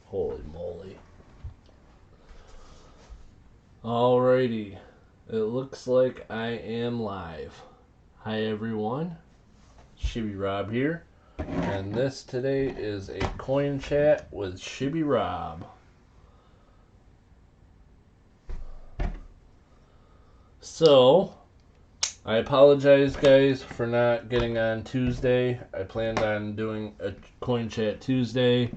Holy moly. Alrighty. It looks like I am live. Hi everyone. Shibby Rob here. And this today is a coin chat with Shibby Rob. So, I apologize guys for not getting on Tuesday. I planned on doing a coin chat Tuesday,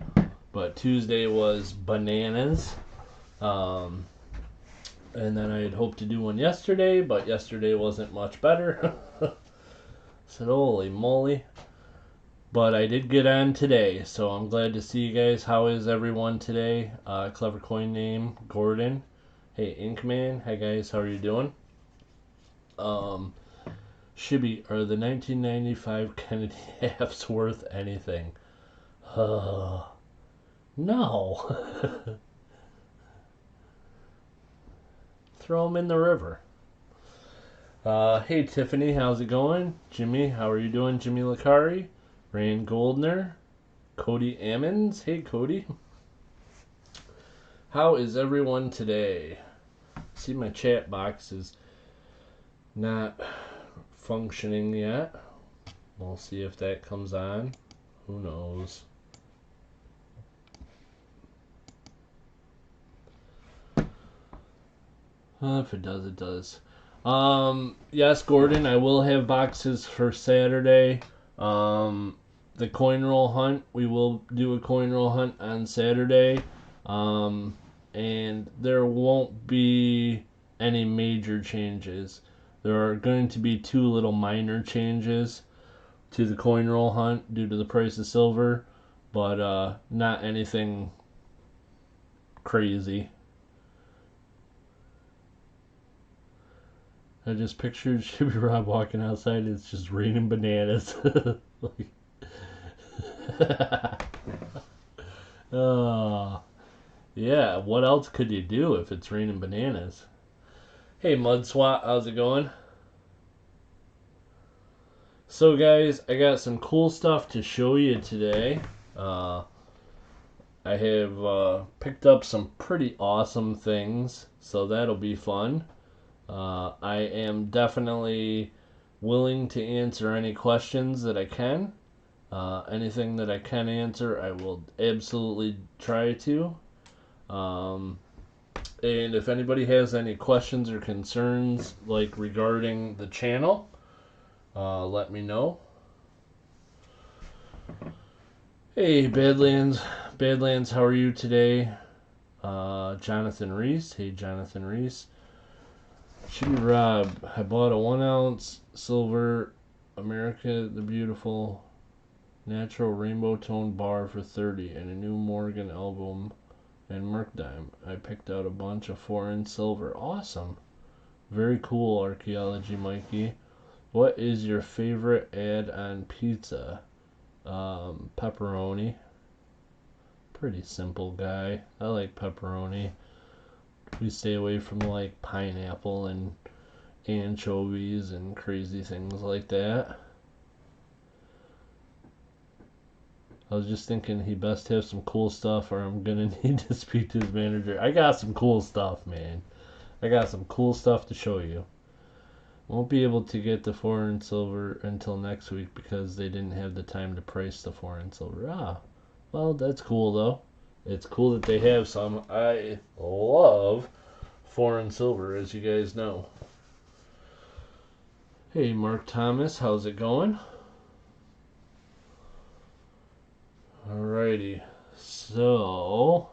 but Tuesday was bananas. And then I had hoped to do one yesterday, but yesterday wasn't much better. Said, holy moly. But I did get on today, so I'm glad to see you guys. How is everyone today? Clever coin name, Gordon. Hey, Inkman. Hi guys, how are you doing? Shibby, are the 1995 Kennedy halves worth anything? No. Throw them in the river. Hey Tiffany, how's it going? Jimmy, how are you doing? Jimmy Lakari, Rand Goldner, Cody Ammons. Hey Cody. How is everyone today? See, my chat box is not functioning yet. We'll see if that comes on. Who knows? If it does, it does. Yes, Gordon, I will have boxes for Saturday. The coin roll hunt, we will do a coin roll hunt on Saturday. And there won't be any major changes. There are going to be two little minor changes to the coin roll hunt due to the price of silver, but not anything crazy. I just pictured Shibby Rob walking outside. It's just raining bananas. Yeah. What else could you do if it's raining bananas? Hey, Mud Swat, how's it going? So, guys, I got some cool stuff to show you today. I have picked up some pretty awesome things, so that'll be fun. I am definitely willing to answer any questions that I can. Anything that I can answer, I will absolutely try to. And if anybody has any questions or concerns, like regarding the channel, let me know. Hey, Badlands. Badlands, how are you today? Jonathan Reese. Hey, Jonathan Reese. Shibby Rob, I bought a 1 ounce silver America the Beautiful natural rainbow tone bar for $30 and a new Morgan album and Mercdime. I picked out a bunch of foreign silver. Awesome. Very cool, Archaeology Mikey. What is your favorite ad on pizza? Pepperoni. Pretty simple guy. I like pepperoni. We stay away from like pineapple and anchovies and crazy things like that. I was just thinking he best have some cool stuff or I'm gonna need to speak to his manager. I got some cool stuff, man. I got some cool stuff to show you. Won't be able to get the foreign silver until next week because they didn't have the time to price the foreign silver. Well, that's cool though. It's cool that they have some. I love foreign silver, as you guys know. Hey, Mark Thomas, how's it going? Alrighty, so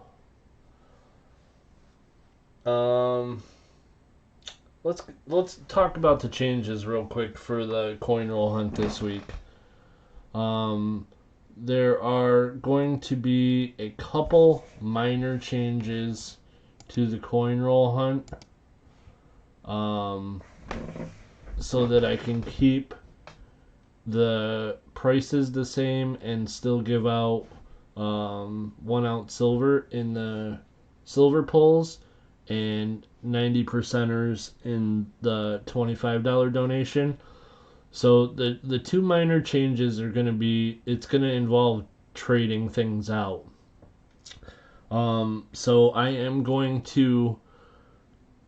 let's talk about the changes real quick for the coin roll hunt this week. There are going to be a couple minor changes to the coin roll hunt, so that I can keep the prices the same and still give out 1 ounce silver in the silver pulls and 90%ers in the $25 donation. So the two minor changes are going to be, it's going to involve trading things out. So I am going to,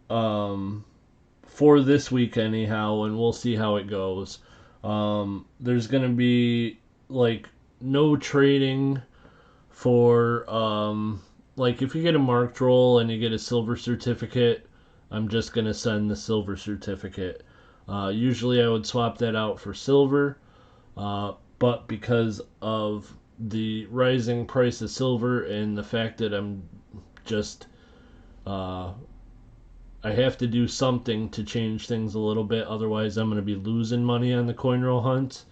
for this week anyhow, and we'll see how it goes. There's going to be like no trading for, like if you get a marked roll and you get a silver certificate, I'm just going to send the silver certificate. Usually I would swap that out for silver, but because of the rising price of silver and the fact that I'm just uh, I have to do something to change things a little bit, otherwise I'm going to be losing money on the coin roll hunt.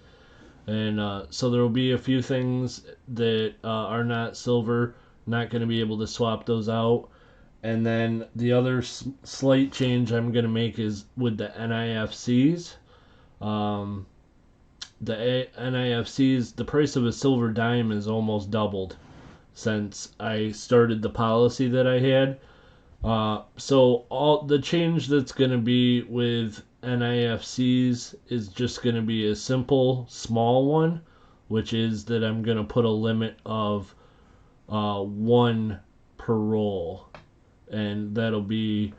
And so there will be a few things that are not silver, not going to be able to swap those out. And then the other slight change I'm going to make is with the NIFCs. Um, the NIFCs, the price of a silver dime is almost doubled since I started the policy that I had. So all the change that's going to be with NIFCs is just going to be a simple small one, which is that I'm going to put a limit of one per roll, and that'll be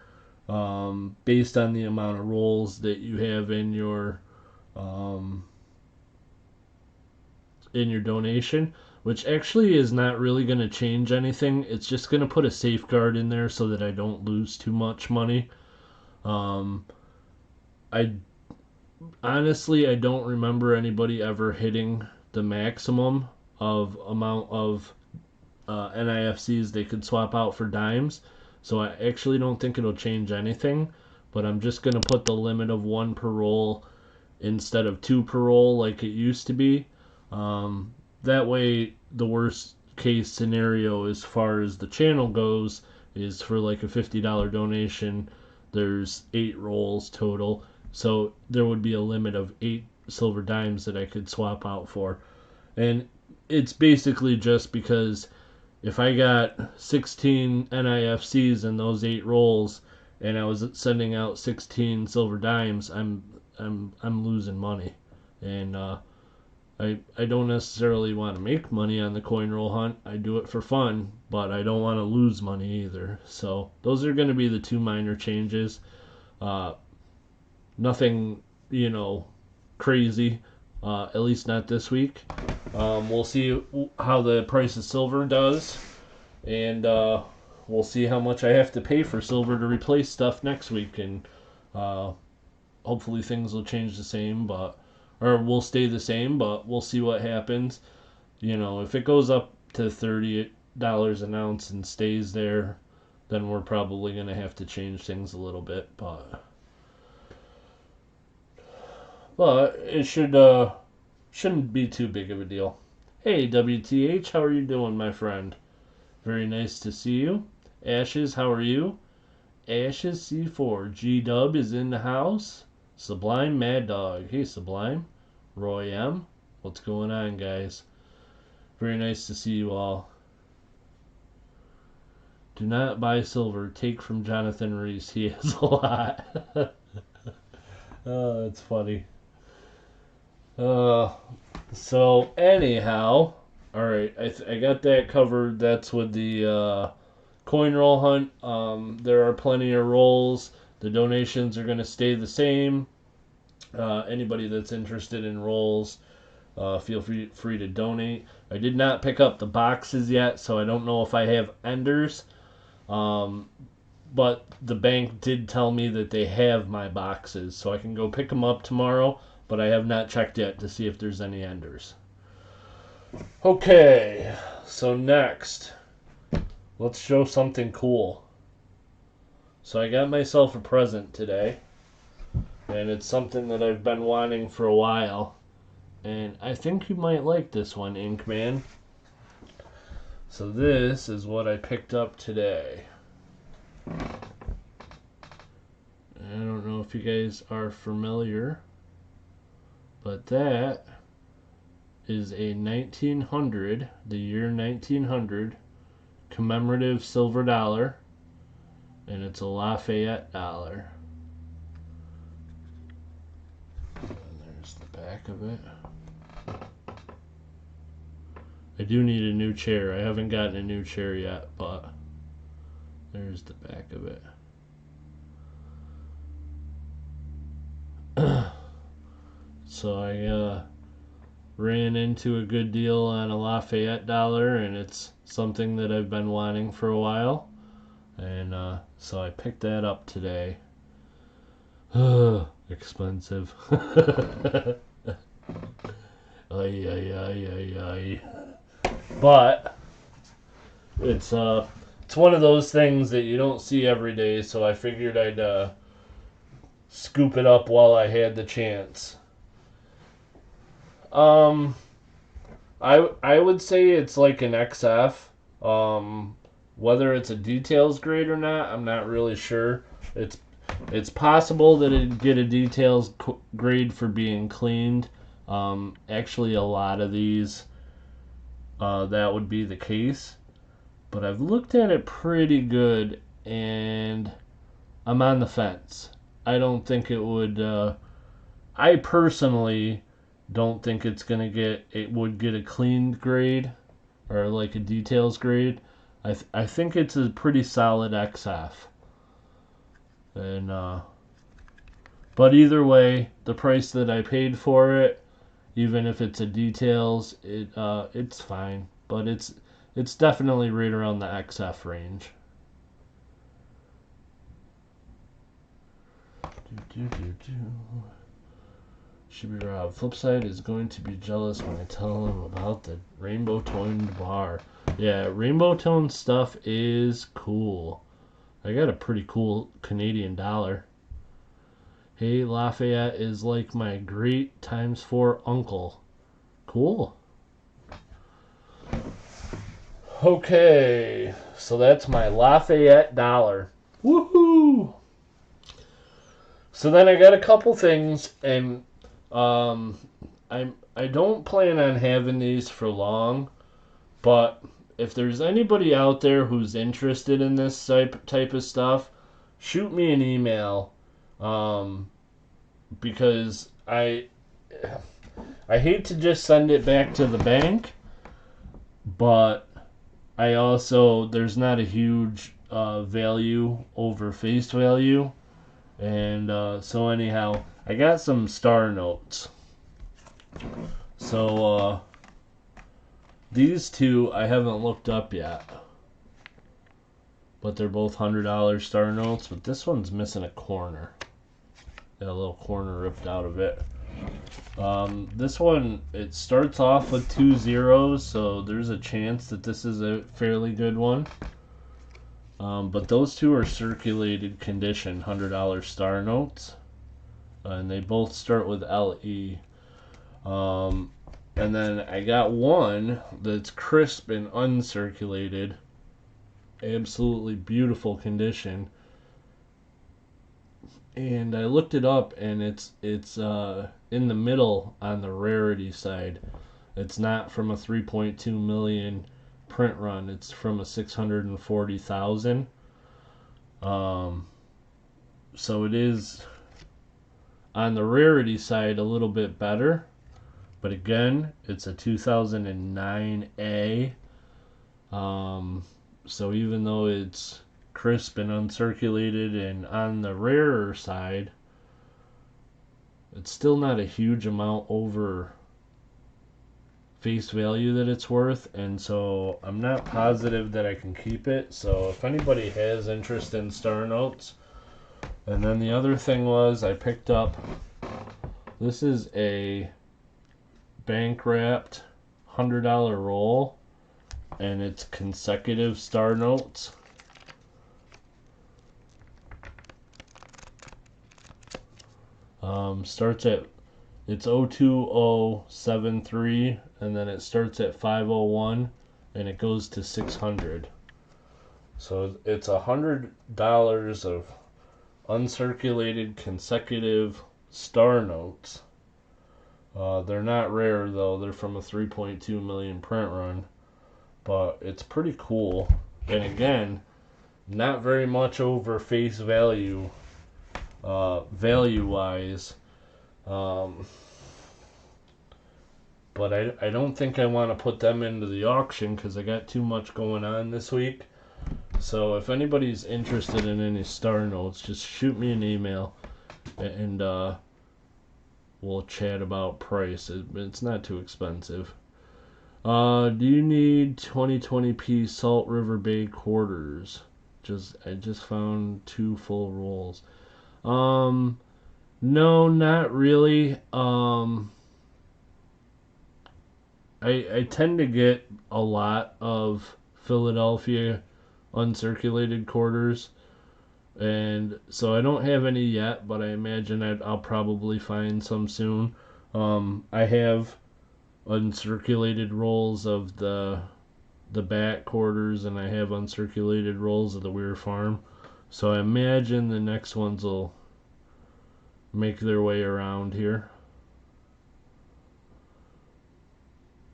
based on the amount of rolls that you have um, in your donation, which actually is not really going to change anything. It's just going to put a safeguard in there so that I don't lose too much money. Um, I honestly I don't remember anybody ever hitting the maximum of amount of NIFCs they could swap out for dimes. So I actually don't think it'll change anything. But I'm just going to put the limit of one per roll instead of two per roll like it used to be. That way, the worst case scenario as far as the channel goes is for like a $50 donation, there's 8 rolls total. So there would be a limit of 8 silver dimes that I could swap out for. And it's basically just because if I got 16 NIFCs in those 8 rolls and I was sending out 16 silver dimes, I'm losing money. And I don't necessarily want to make money on the coin roll hunt. I do it for fun, but I don't want to lose money either. So those are going to be the two minor changes. Uh, Nothing, crazy. At least not this week. We'll see how the price of silver does, and we'll see how much I have to pay for silver to replace stuff next week. And uh, hopefully things will change the same, or will stay the same, but we'll see what happens. If it goes up to $30 an ounce and stays there, then we're probably going to have to change things a little bit, but it shouldn't be too big of a deal. Hey WTH, how are you doing, my friend? Very nice to see you. Ashes, how are you? Ashes C4, G Dub is in the house. Sublime Mad Dog. Hey Sublime. Roy M. What's going on, guys? Very nice to see you all. Do not buy silver. Take from Jonathan Reese. He has a lot. Oh, that's funny. So anyhow, all right. I got that covered. That's with the coin roll hunt. There are plenty of rolls. The donations are going to stay the same. Anybody that's interested in rolls, feel free to donate. I did not pick up the boxes yet, so I don't know if I have enders. But the bank did tell me that they have my boxes, so I can go pick them up tomorrow, but I have not checked yet to see if there's any enders. Okay, so next, let's show something cool. So I got myself a present today, and it's something that I've been wanting for a while, and I think you might like this one, Inkman. So this is what I picked up today. I don't know if you guys are familiar, but that is a 1900, the year 1900, commemorative silver dollar, and it's a Lafayette dollar. And there's the back of it. I do need a new chair. I haven't gotten a new chair yet, but there's the back of it. So I ran into a good deal on a Lafayette dollar, and it's something that I've been wanting for a while. And so I picked that up today. Expensive. Ay, ay, ay, ay, ay. But it's one of those things that you don't see every day, so I figured I'd scoop it up while I had the chance. I would say it's like an XF. Whether it's a details grade or not, I'm not really sure. It's possible that it'd get a details grade for being cleaned. Actually, a lot of these, that would be the case. But I've looked at it pretty good, and I'm on the fence. I don't think it would. I personally don't think it would get a cleaned grade or like a details grade. I think it's a pretty solid XF. And but either way, the price that I paid for it, even if it's a details, it's fine. But it's definitely right around the XF range. Shibby Rob. Flipside is going to be jealous when I tell him about the rainbow toned bar. Yeah, rainbow toned stuff is cool. I got a pretty cool Canadian dollar. Hey, Lafayette is like my great ×4 uncle. Cool. Okay, so that's my Lafayette dollar. Woohoo! So then I got a couple things, and I don't plan on having these for long, but if there's anybody out there who's interested in this type of stuff, shoot me an email, because I hate to just send it back to the bank, but I also, there's not a huge value over face value, and so anyhow, I got some star notes. So these two I haven't looked up yet, but they're both $100 star notes, but this one's missing a corner. Got a little corner ripped out of it. This one, it starts off with 2 zeros, so there's a chance that this is a fairly good one. But those two are circulated condition $100 star notes, and they both start with LE. And then I got one that's crisp and uncirculated, absolutely beautiful condition. And I looked it up, and it's in the middle on the rarity side. It's not from a 3.2 million print run. It's from a 640,000. So it is on the rarity side a little bit better. But again, it's a 2009A. So even though it's crisp and uncirculated and on the rarer side, it's still not a huge amount over face value that it's worth, and so I'm not positive that I can keep it. So if anybody has interest in star notes. And then the other thing was, I picked up, this is a bank wrapped $100 roll, and it's consecutive star notes. Starts at, it's 02073, and then it starts at 501, and it goes to 600. So it's $100 of uncirculated consecutive star notes. They're not rare though, they're from a 3.2 million print run, but it's pretty cool. And again, not very much over face value, value wise, but but I don't think I want to put them into the auction because I got too much going on this week. So if anybody's interested in any star notes, just shoot me an email and we'll chat about price. It's not too expensive. Do you need 2020p Salt River Bay quarters? I just found 2 full rolls. No, not really. I tend to get a lot of Philadelphia uncirculated quarters, and so I don't have any yet, but I imagine I'll probably find some soon. I have uncirculated rolls of the back quarters, and I have uncirculated rolls of the Weir Farm, so I imagine the next ones will make their way around here.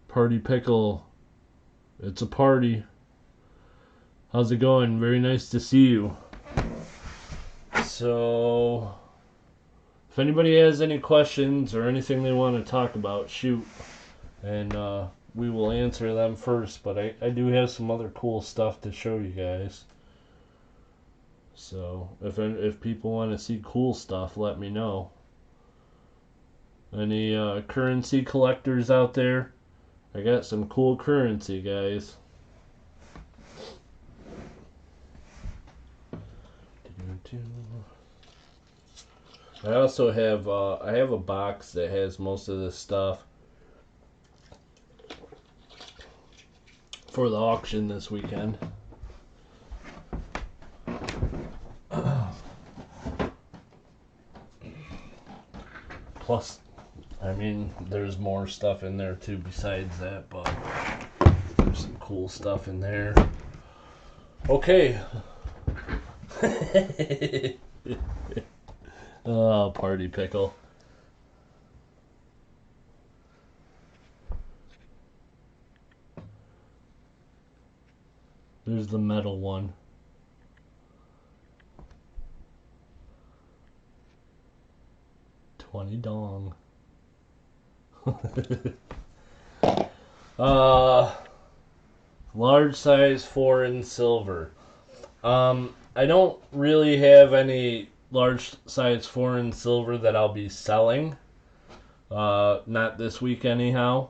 Party Pickle, it's a party. How's it going? Very nice to see you. So, if anybody has any questions or anything they want to talk about, shoot. And we will answer them first. But I do have some other cool stuff to show you guys. So, if people want to see cool stuff, let me know. Any currency collectors out there? I got some cool currency, guys. I also have I have a box that has most of this stuff for the auction this weekend. Plus, I mean, there's more stuff in there too besides that, but there's some cool stuff in there. Okay. Oh, Party Pickle. There's the metal one. $20. Large size foreign silver. I don't really have any large size foreign silver that I'll be selling. Not this week anyhow.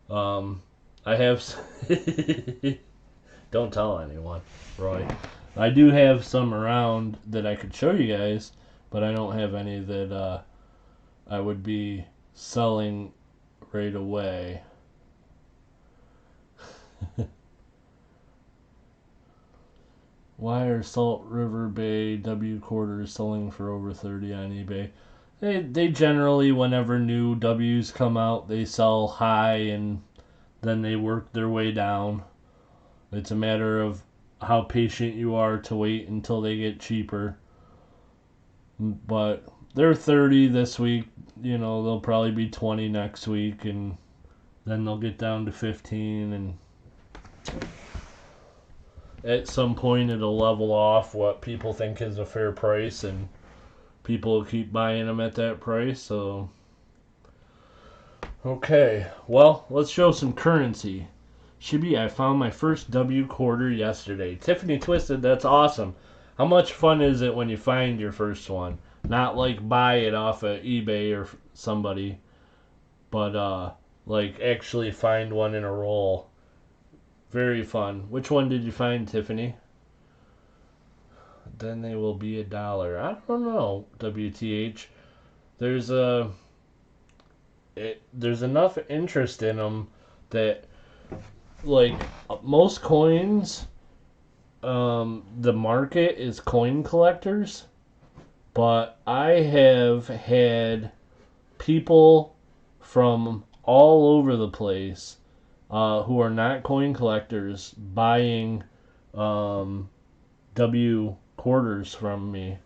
I have don't tell anyone, Roy. I do have some around that I could show you guys, but I don't have any that I would be selling right away. Why are Salt River Bay W quarters selling for over 30 on eBay? They generally, whenever new W's come out, they sell high and then they work their way down. It's a matter of how patient you are to wait until they get cheaper. But they're 30 this week. You know, they'll probably be 20 next week, and then they'll get down to 15, and at some point it'll level off what people think is a fair price, and people will keep buying them at that price. So okay, well, let's show some currency. Shibby, I found my first W quarter yesterday. Tiffany Twisted, that's awesome. How much fun is it when you find your first one? Not like buy it off of eBay or somebody, but like actually find one in a roll. Very fun. Which one did you find, Tiffany? Then they will be $1. I don't know, WTH. There's enough interest in them that, like, most coins, the market is coin collectors, but I have had people from all over the place who are not coin collectors buying W quarters from me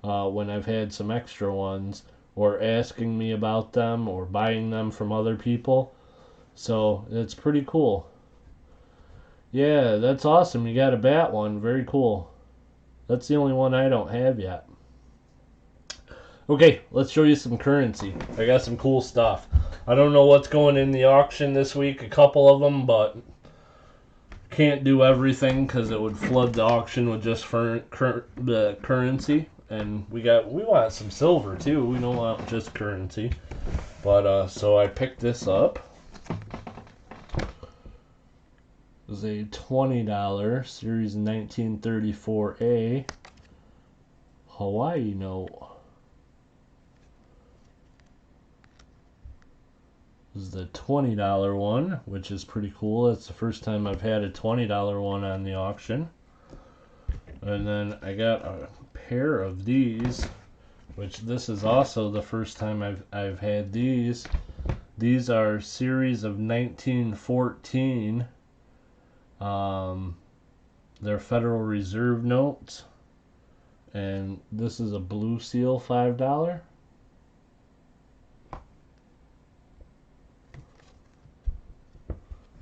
when I've had some extra ones, or asking me about them, or buying them from other people. So it's pretty cool. Yeah, that's awesome. You got a bat one. Very cool. That's the only one I don't have yet. Okay, let's show you some currency. I got some cool stuff. I don't know what's going in the auction this week, a couple of them, but can't do everything because it would flood the auction with just the currency. And we want some silver too. We don't want just currency. But so I picked this up. It was a $20 Series 1934A Hawaii note. This is the $20 one, which is pretty cool. That's the first time I've had a $20 one on the auction. And then I got a pair of these, which this is also the first time I've had these. These are series of 1914. They're Federal Reserve notes. And this is a blue seal $5.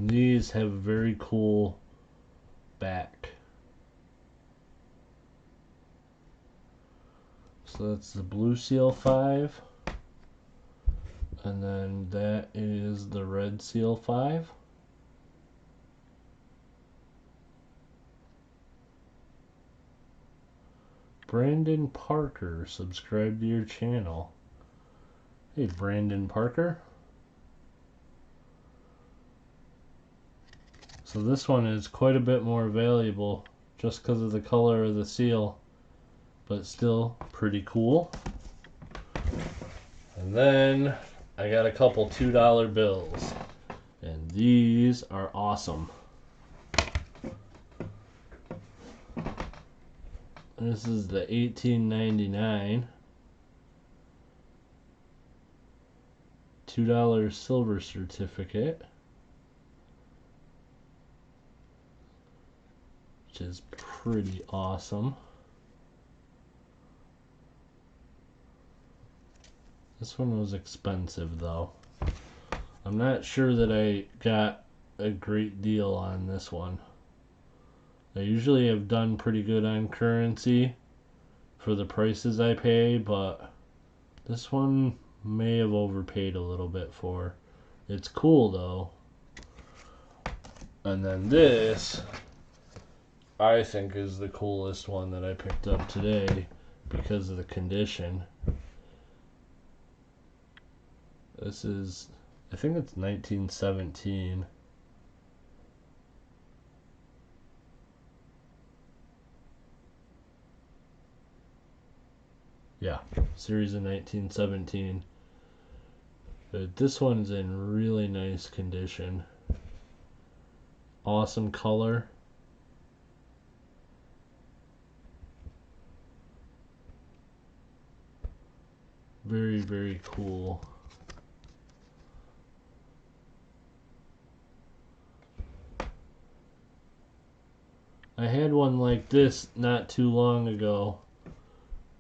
These have a very cool back. So that's the blue seal 5. And then that is the red seal 5. Brandon Parker, subscribe to your channel. Hey, Brandon Parker. So this one is quite a bit more valuable just because of the color of the seal, but still pretty cool. And then I got a couple $2 bills, and these are awesome. This is the 1899 $2 silver certificate, which is pretty awesome. This one was expensive though. I'm not sure that I got a great deal on this one. I usually have done pretty good on currency for the prices I pay, but this one may have overpaid a little bit for. It's cool though. And then this, I think, is the coolest one that I picked up today because of the condition. This is, I think it's 1917. Yeah, series of 1917. But this one's in really nice condition. Awesome color. Very, very cool. I had one like this not too long ago,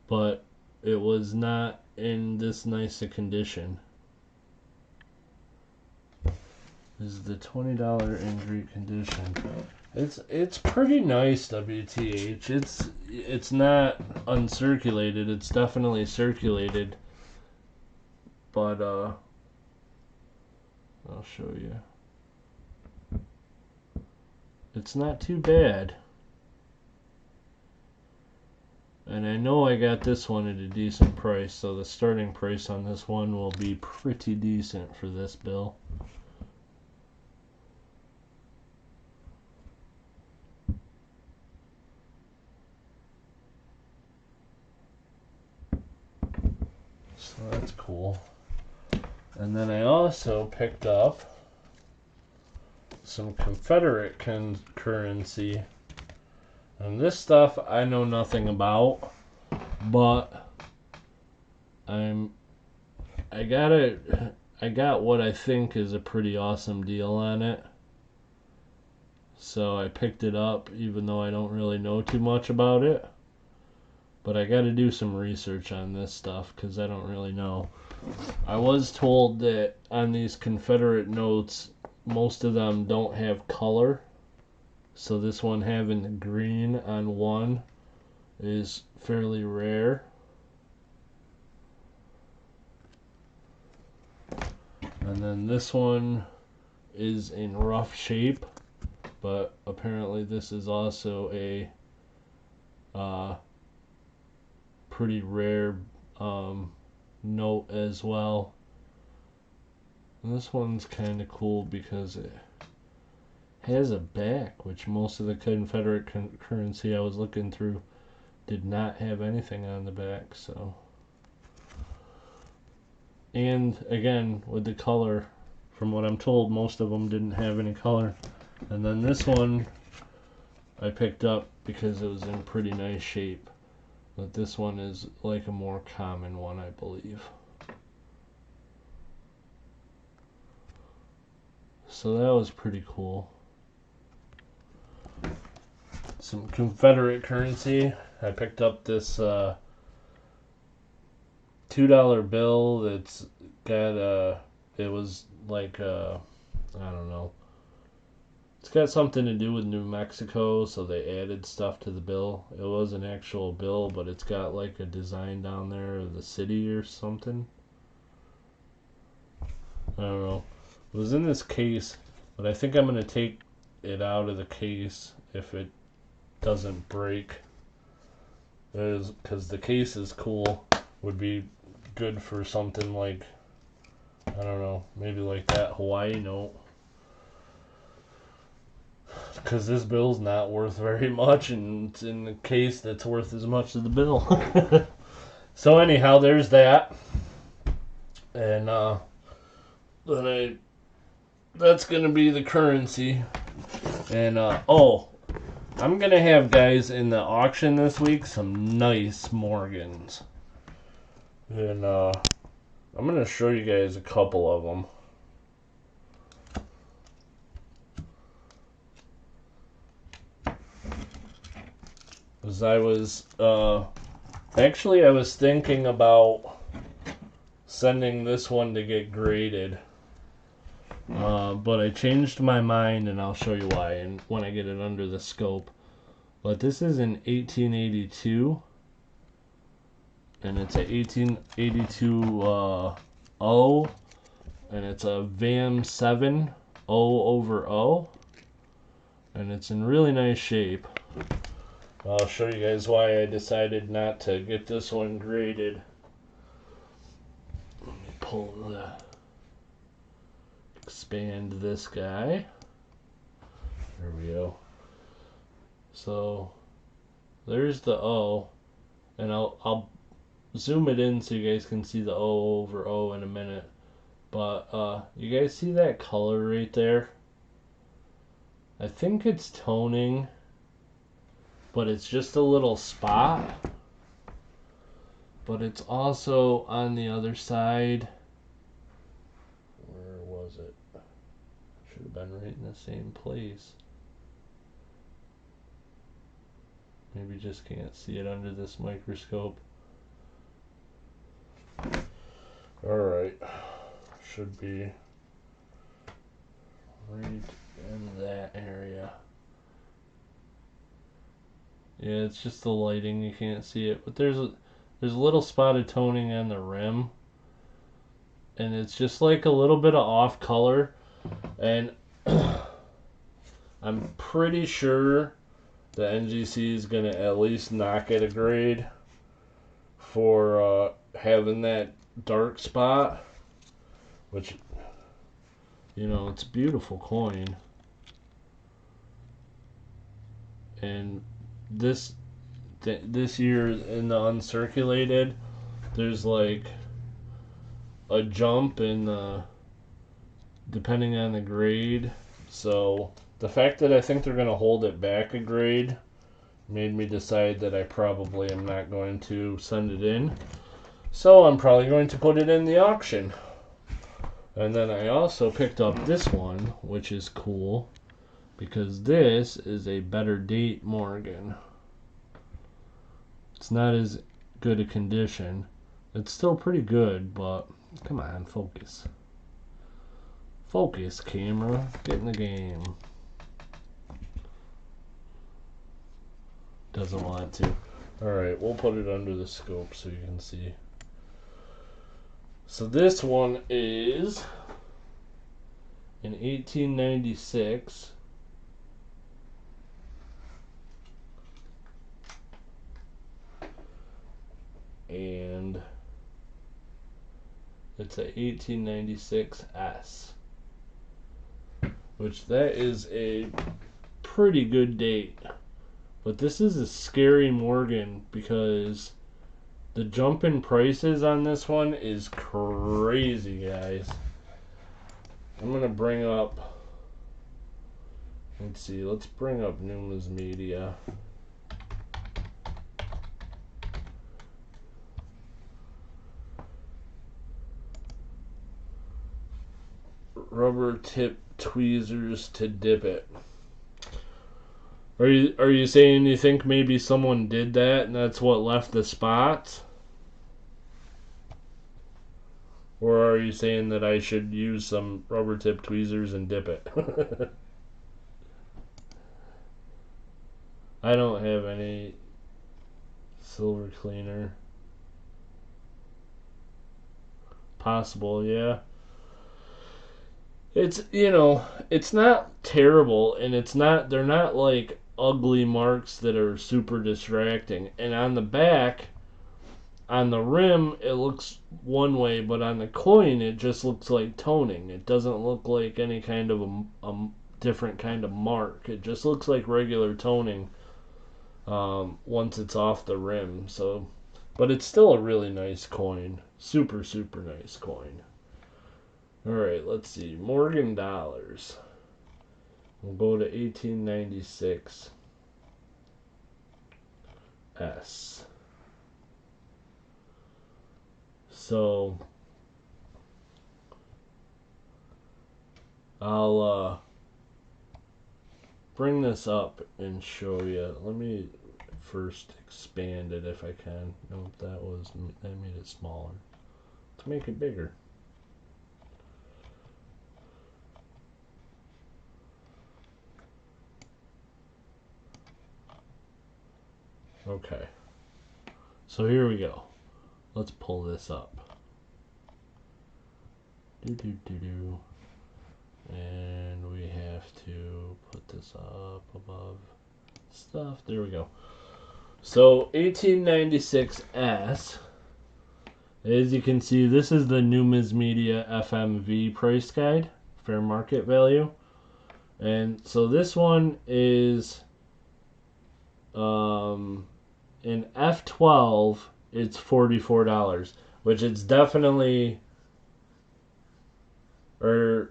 but it was not in this nice a condition. This is the $20 in great condition. It's pretty nice, WTH. It's not uncirculated. It's definitely circulated. But I'll show you. It's not too bad. And I know I got this one at a decent price, so the starting price on this one will be pretty decent for this bill. So that's cool. And then I also picked up some Confederate currency. And this stuff I know nothing about, but I got what I think is a pretty awesome deal on it. So I picked it up even though I don't really know too much about it. But I got to do some research on this stuff because I don't really know. I was told that on these Confederate notes, most of them don't have color. So this one having the green on one is fairly rare. And then this one is in rough shape, but apparently this is also a pretty rare note as well. And this one's kind of cool because it has a back, which most of the Confederate currency I was looking through did not have anything on the back. So, and again with the color, from what I'm told, most of them didn't have any color. And then this one I picked up because it was in pretty nice shape, but this one is like a more common one, I believe. So that was pretty cool. Some Confederate currency. I picked up this $2 bill that's got it was like I don't know. It's got something to do with New Mexico, so they added stuff to the bill. It was an actual bill, but it's got like a design down there of the city or something. I don't know. It was in this case, but I think I'm going to take it out of the case if it doesn't break. Because the case is cool. Would be good for something like, I don't know, maybe like that Hawaii note. Because this bill's not worth very much, and it's in the case that's worth as much as the bill. So anyhow, there's that. And then that's going to be the currency. And I'm going to have, guys, in the auction this week some nice Morgans. And I'm going to show you guys a couple of them. As I was actually I was thinking about sending this one to get graded, but I changed my mind, and I'll show you why and when I get it under the scope. But this is an 1882, and it's a 1882 O, and it's a VAM 7 O over O, and it's in really nice shape. I'll show you guys why I decided not to get this one graded. Let me expand this guy. There we go. So there's the O, and I'll zoom it in so you guys can see the O over O in a minute. But you guys see that color right there? I think it's toning, but it's just a little spot. But it's also on the other side. Where was it? Should have been right in the same place. Maybe just can't see it under this microscope. Alright. Should be right in that area. Yeah, it's just the lighting, you can't see it. But there's a little spot of toning on the rim. And it's just like a little bit of off color. And I'm pretty sure the NGC is going to at least knock it a grade for having that dark spot. Which, you know, it's a beautiful coin. And this year in the uncirculated, there's like a jump in the, depending on the grade. So the fact that I think they're going to hold it back a grade made me decide that I probably am not going to send it in. So I'm probably going to put it in the auction. And then I also picked up this one, which is cool, because this is a better date Morgan. It's not as good a condition. It's still pretty good, but come on, focus. Focus, camera. Get in the game. Doesn't want to. Alright, we'll put it under the scope so you can see. So this one is in 1896. And it's a 1896 S, which that is a pretty good date. But this is a scary Morgan because the jump in prices on this one is crazy, guys. I'm going to bring up, let's bring up Numa's Media. Rubber tip tweezers to dip it. Are you saying you think maybe someone did that and that's what left the spots? Or are you saying that I should use some rubber tip tweezers and dip it? I don't have any silver cleaner. Possible, yeah. It's, it's not terrible, and they're not like ugly marks that are super distracting. And on the back, on the rim, it looks one way, but on the coin, it just looks like toning. It doesn't look like any kind of a different kind of mark. It just looks like regular toning once it's off the rim. So, but it's still a really nice coin. Super, super nice coin. Alright, let's see. Morgan dollars. We'll go to 1896 S. So I'll bring this up and show you. Let me first expand it if I can. Nope, that made it smaller. Let's make it bigger. Okay, so here we go. Let's pull this up. And we have to put this up above stuff. There we go. So 1896 S. As you can see, this is the Numa's Media FMV price guide, fair market value. And so this one is in F12, it's $44, which it's definitely, in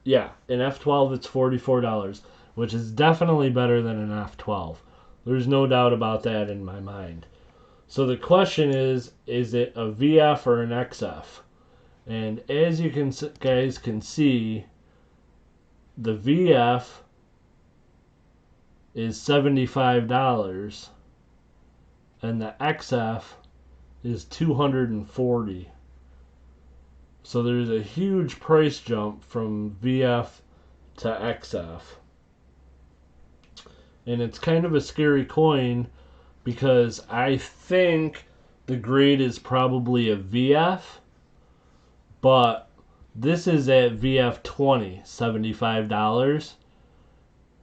F12 it's $44, which is definitely better than an F12. There's no doubt about that in my mind. So the question is it a VF or an XF? And as you guys can see, the VF is $75 and the XF is $240. So there's a huge price jump from VF to XF. And it's kind of a scary coin because I think the grade is probably a VF, but this is at VF 20, $75.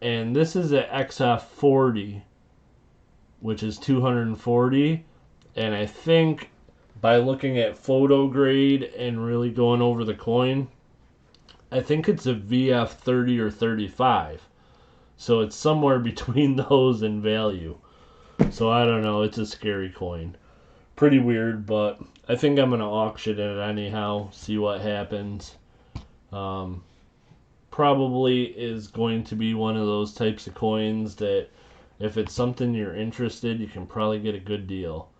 And this is at XF 40, which is $240. And I think by looking at photo grade and really going over the coin, I think it's a VF 30 or 35. So it's somewhere between those in value. So I don't know, it's a scary coin. Pretty weird, but I think I'm going to auction it anyhow, see what happens. Probably is going to be one of those types of coins that if it's something you're interested, you can probably get a good deal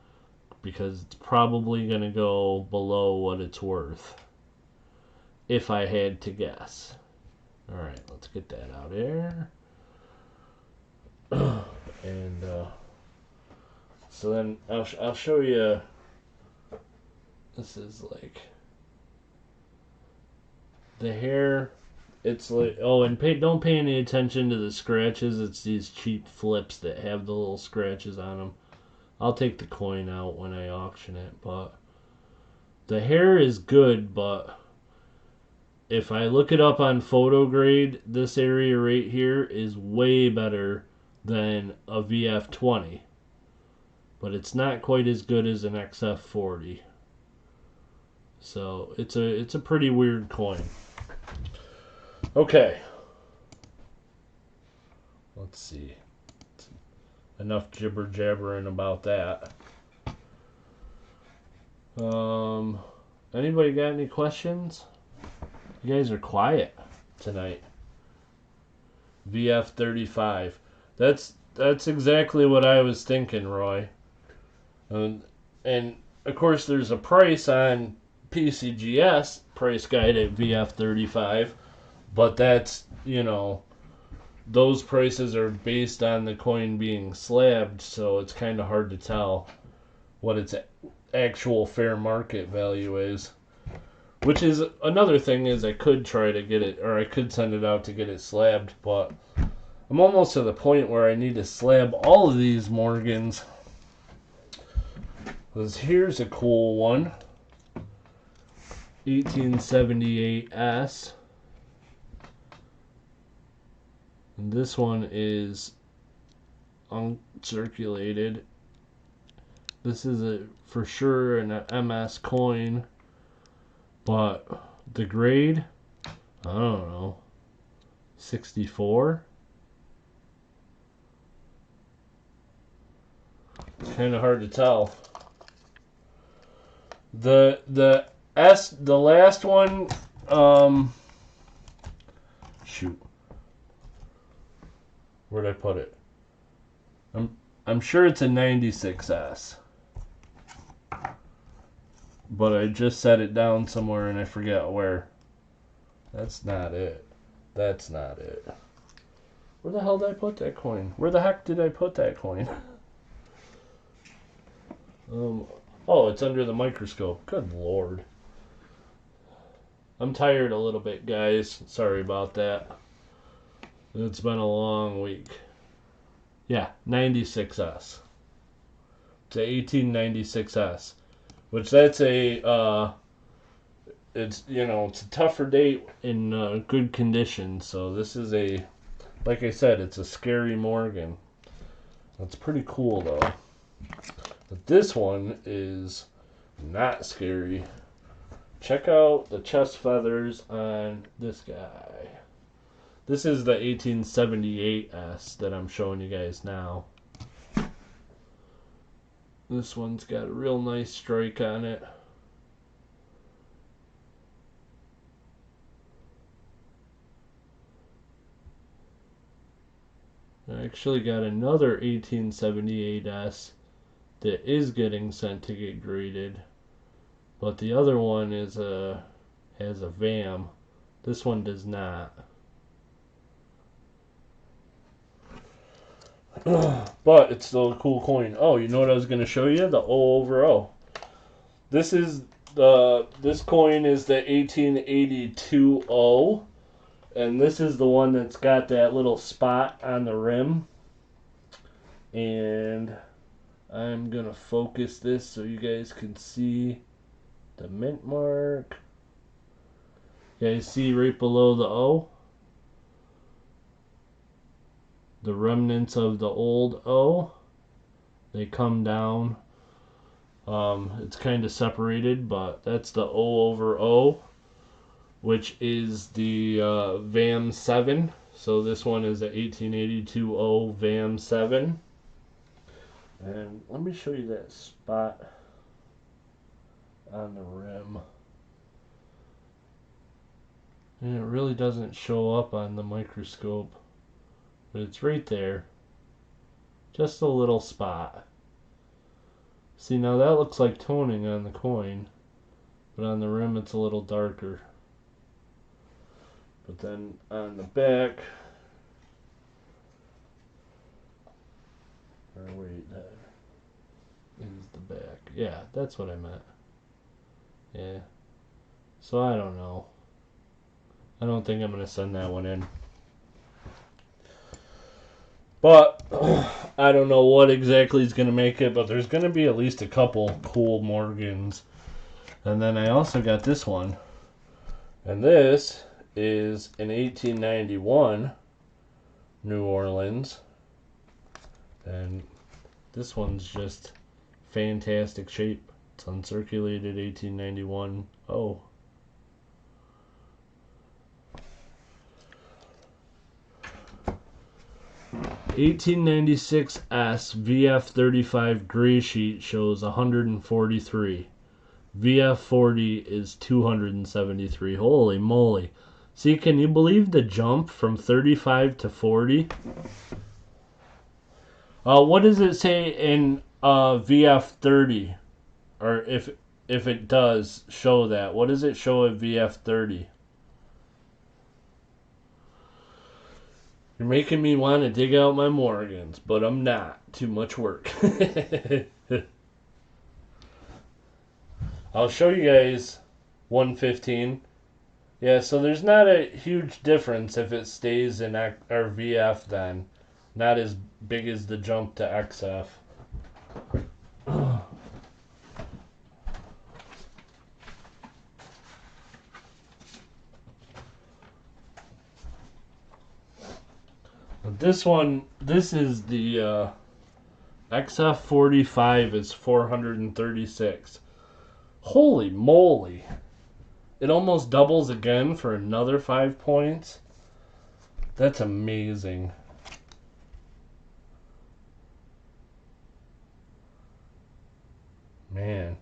because it's probably going to go below what it's worth if I had to guess. Alright, let's get that out here. And so then I'll show you. This is like the hair. It's like, oh, and don't pay any attention to the scratches. It's these cheap flips that have the little scratches on them. I'll take the coin out when I auction it, but the hair is good, but if I look it up on photo grade, this area right here is way better than a VF20. But it's not quite as good as an XF40. So it's a pretty weird coin. Okay. Let's see. Enough jibber jabbering about that. Anybody got any questions? You guys are quiet tonight. VF35. That's exactly what I was thinking, Roy. And of course, there's a price on PCGS price guide at VF35, but that's, you know, those prices are based on the coin being slabbed, so it's kind of hard to tell what its actual fair market value is. Which is another thing, is I could try to get it, or I could send it out to get it slabbed, but I'm almost to the point where I need to slab all of these Morgans. Because here's a cool one. 1878S. And this one is uncirculated. This is for sure an MS coin. But the grade, I don't know, 64? It's kind of hard to tell. The last one, shoot. Where'd I put it? I'm sure it's a 96S. But I just set it down somewhere and I forget where. That's not it. That's not it. Where the hell did I put that coin? Where the heck did I put that coin? Oh, it's under the microscope. Good Lord. I'm tired a little bit, guys. Sorry about that. It's been a long week. Yeah, 96S. It's a 1896S. Which that's a, it's, you know, it's a tougher date in good condition. So this is a, like I said, it's a scary Morgan. That's pretty cool though. But this one is not scary. Check out the chest feathers on this guy. This is the 1878S that I'm showing you guys now. This one's got a real nice strike on it. I actually got another 1878S that is getting sent to get graded, but the other one is has a VAM. This one does not. But it's still a cool coin. Oh, you know what I was going to show you? The O over O. This coin is the 1882 O, and this is the one that's got that little spot on the rim. And I'm going to focus this so you guys can see the mint mark. You guys see right below the O? The remnants of the old O, they come down. It's kind of separated, but that's the O over O, which is the VAM 7. So this one is the 1882 O VAM 7. And let me show you that spot on the rim. And it really doesn't show up on the microscope. But it's right there. Just a little spot. See, now that looks like toning on the coin. But on the rim it's a little darker. But then on the back... Or wait, that is the back. Yeah, that's what I meant. Yeah. So I don't know. I don't think I'm going to send that one in. But I don't know what exactly is going to make it, but there's going to be at least a couple cool Morgans. And then I also got this one. And this is an 1891 New Orleans. And this one's just fantastic shape. It's uncirculated 1891. Oh. $1896 S VF35 gray sheet shows 143. VF40 is 273. Holy moly. See, can you believe the jump from 35 to 40? What does it say in VF30? Or if it does show that, what does it show at VF30? You're making me want to dig out my Morgans, but I'm not. Too much work. I'll show you guys 115. Yeah, so there's not a huge difference if it stays in our VF then. Not as big as the jump to XF. This is the XF45 is 436. Holy moly. It almost doubles again for another 5 points. That's amazing. Man.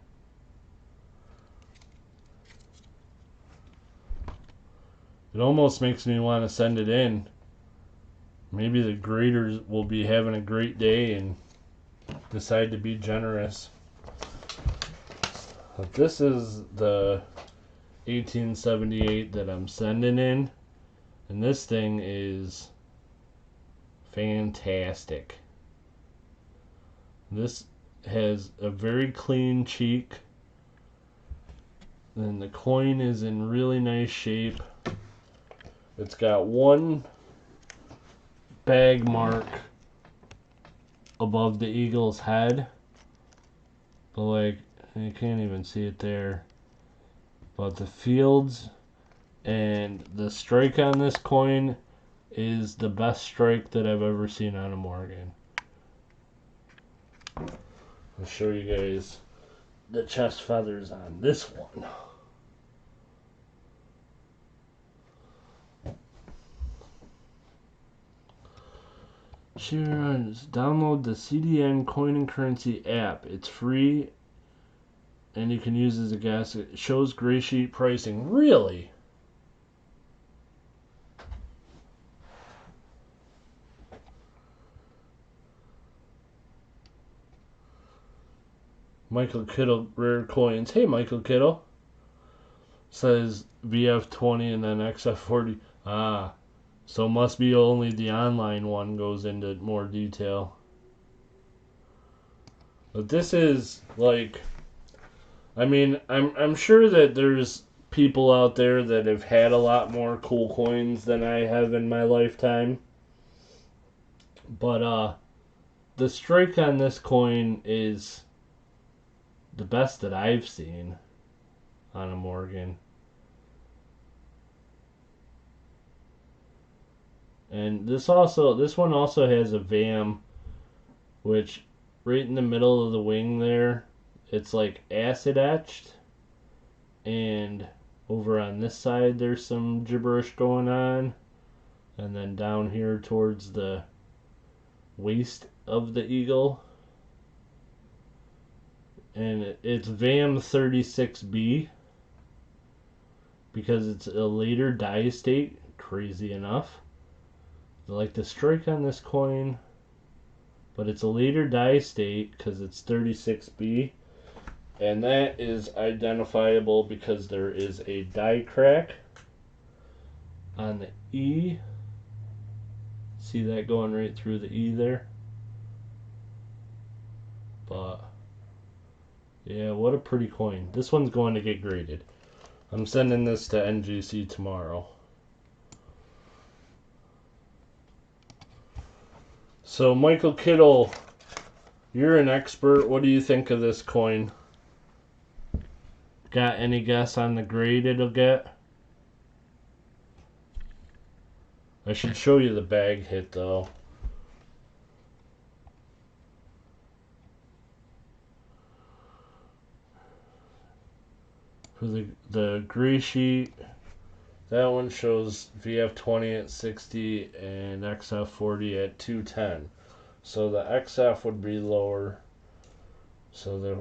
It almost makes me want to send it in. Maybe the graders will be having a great day and decide to be generous. But this is the 1878 that I'm sending in. And this thing is fantastic. This has a very clean cheek. And the coin is in really nice shape. It's got one bag mark above the eagle's head, but like you can't even see it there. But the fields and the strike on this coin is the best strike that I've ever seen on a Morgan. I'll show you guys the chest feathers on this one. Download the CDN Coin and Currency app. It's free and you can use it as a guess. It shows gray sheet pricing. Really? Michael Kittle rare coins. Hey Michael Kittle. Says VF20 and then XF40. Ah. So must be only the online one goes into more detail. But this is like, I mean, I'm sure that there's people out there that have had a lot more cool coins than I have in my lifetime. But the strike on this coin is the best that I've seen on a Morgan. And this one also has a VAM, which right in the middle of the wing there, it's like acid etched. And over on this side there's some gibberish going on. And then down here towards the waist of the eagle. And it's VAM 36B because it's a later die state, crazy enough. I like the strike on this coin, but it's a later die state because it's 36B, and that is identifiable because there is a die crack on the E. See that going right through the E there? But yeah, what a pretty coin. This one's going to get graded. I'm sending this to NGC tomorrow. So Michael Kittle, you're an expert. What do you think of this coin? Got any guess on the grade it'll get? I should show you the bag hit though. For the gray sheet, that one shows VF20 at 60 and XF40 at 210. So the XF would be lower. So they're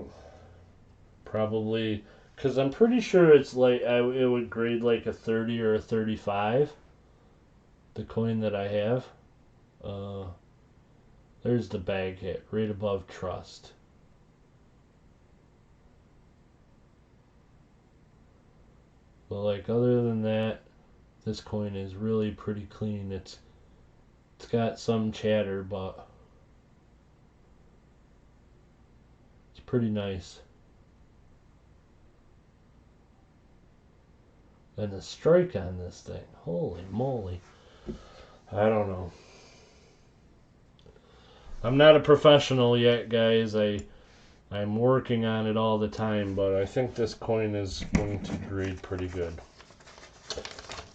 probably, because I'm pretty sure it's like, it would grade like a 30 or a 35. The coin that I have. There's the bag hit, right above trust. But like other than that, this coin is really pretty clean. It's got some chatter, but it's pretty nice. And the strike on this thing, holy moly. I don't know. I'm not a professional yet, guys. I'm working on it all the time, but I think this coin is going to grade pretty good.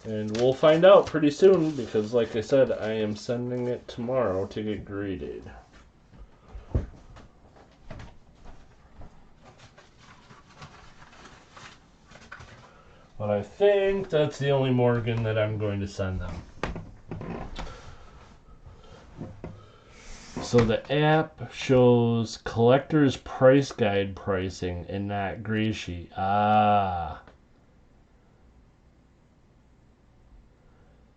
And we'll find out pretty soon because, like I said, I am sending it tomorrow to get graded. But I think that's the only Morgan that I'm going to send them. So the app shows collector's price guide pricing and not gray sheet. Ah.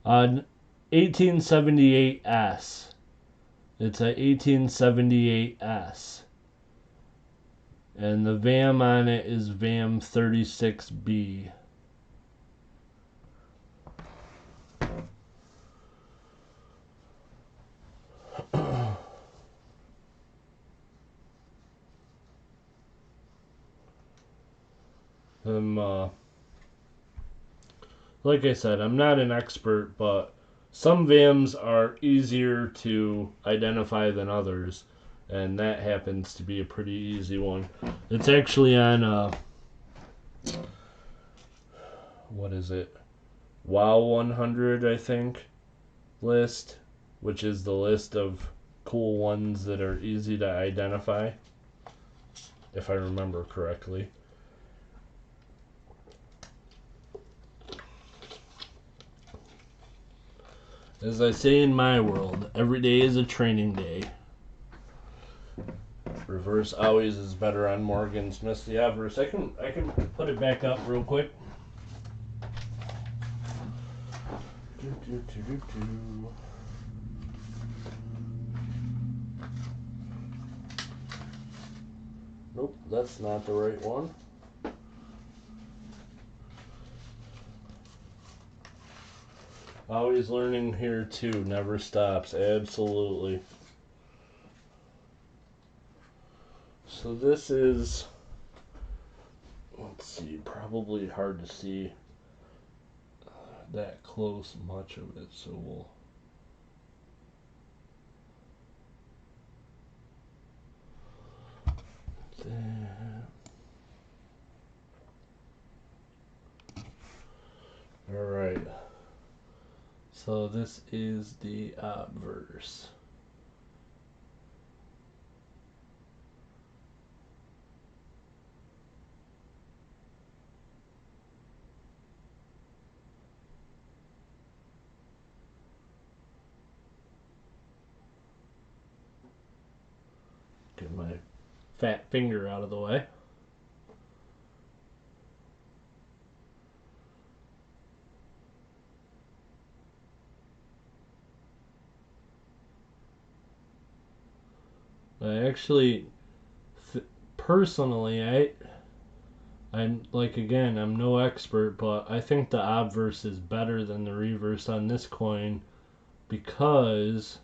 1878S. It's a 1878S. And the VAM on it is VAM 36B. Like I said, I'm not an expert, but some VAMs are easier to identify than others, and that happens to be a pretty easy one. It's actually on what is it? WOW 100, I think, list, which is the list of cool ones that are easy to identify, if I remember correctly. As I say in my world, every day is a training day. Reverse always is better on Morgan's. Miss the obverse. I can put it back up real quick. Nope, that's not the right one. Always learning here too, never stops, absolutely. So this is, let's see, probably hard to see that close much of it, so we'll all right. So this is the obverse. Get my fat finger out of the way. I actually, personally, I'm like, again, I'm no expert, but I think the obverse is better than the reverse on this coin because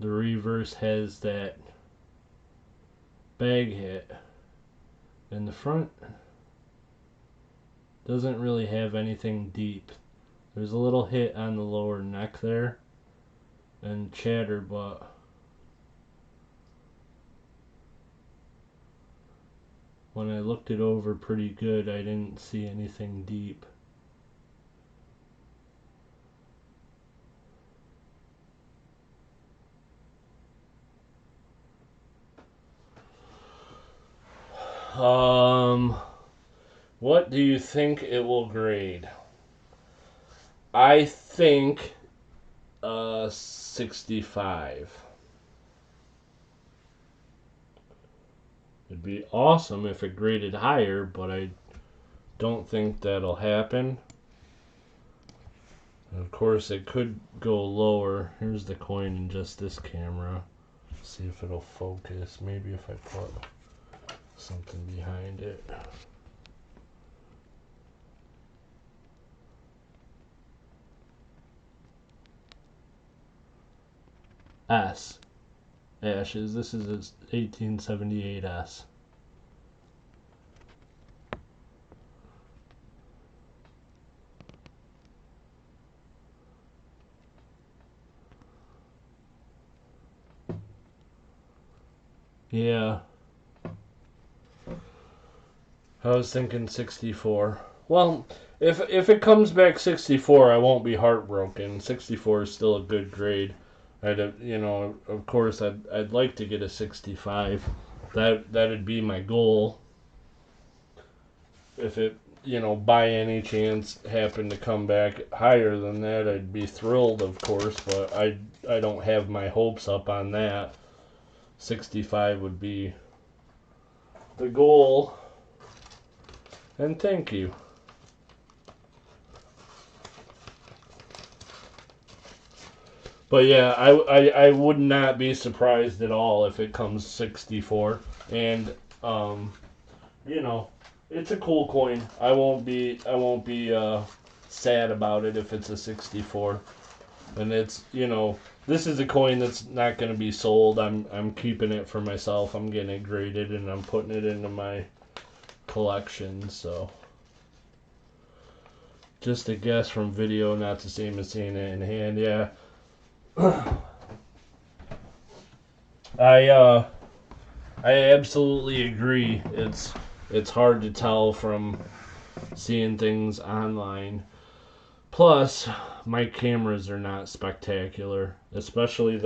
the reverse has that bag hit and the front doesn't really have anything deep. There's a little hit on the lower neck there and chatter, but when I looked it over pretty good, I didn't see anything deep. What do you think it will grade? I think 65. It'd be awesome if it graded higher, but I don't think that'll happen. And of course, it could go lower. Here's the coin in just this camera. See if it'll focus. Maybe if I put something behind it. S. Ashes. This is its 1878 S. Yeah. I was thinking 64. Well, if it comes back 64, I won't be heartbroken. 64 is still a good grade. Of course, I'd like to get a 65. That'd be my goal. If it, by any chance happened to come back higher than that, I'd be thrilled, of course. But I don't have my hopes up on that. 65 would be the goal. And thank you. But yeah, I would not be surprised at all if it comes 64. And it's a cool coin. I won't be sad about it if it's a 64. And it's, this is a coin that's not going to be sold. I'm keeping it for myself. I'm getting it graded and I'm putting it into my collection. So just a guess from video, not the same as seeing it in hand. Yeah. I absolutely agree. It's hard to tell from seeing things online. Plus, my cameras are not spectacular, especially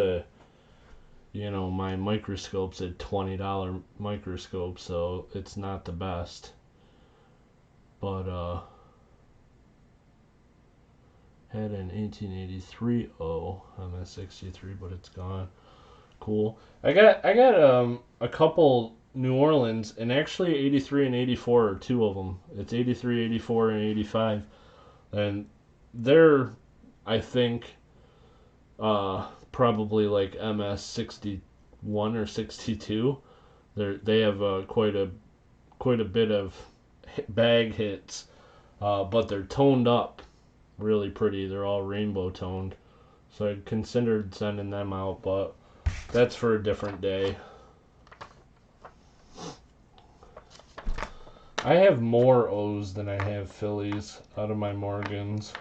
my microscope's a $20 microscope, so it's not the best. But had an 1883 O on that 63, but it's gone. Cool. I got a couple New Orleans, and actually 83 and 84 are two of them. It's 83, 84, and 85, and they're, I think, probably like MS 61 or 62. They have quite a bit of bag hits, but they're toned up really pretty. They're all rainbow toned, so I'd considered sending them out, but that's for a different day. I have more O's than I have Phillies out of my Morgans.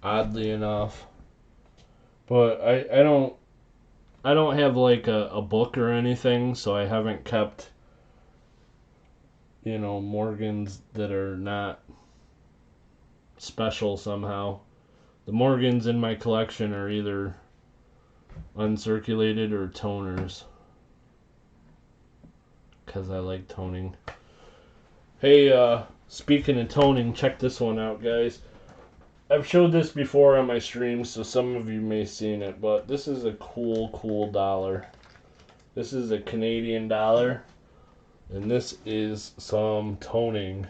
Oddly enough. But I don't have like a book or anything, so I haven't kept Morgans that are not special somehow. The Morgans in my collection are either uncirculated or toners, because I like toning. Hey, speaking of toning, check this one out, guys. I've showed this before on my streams, so some of you may have seen it, but this is a cool dollar. This is a Canadian dollar, and this is some toning.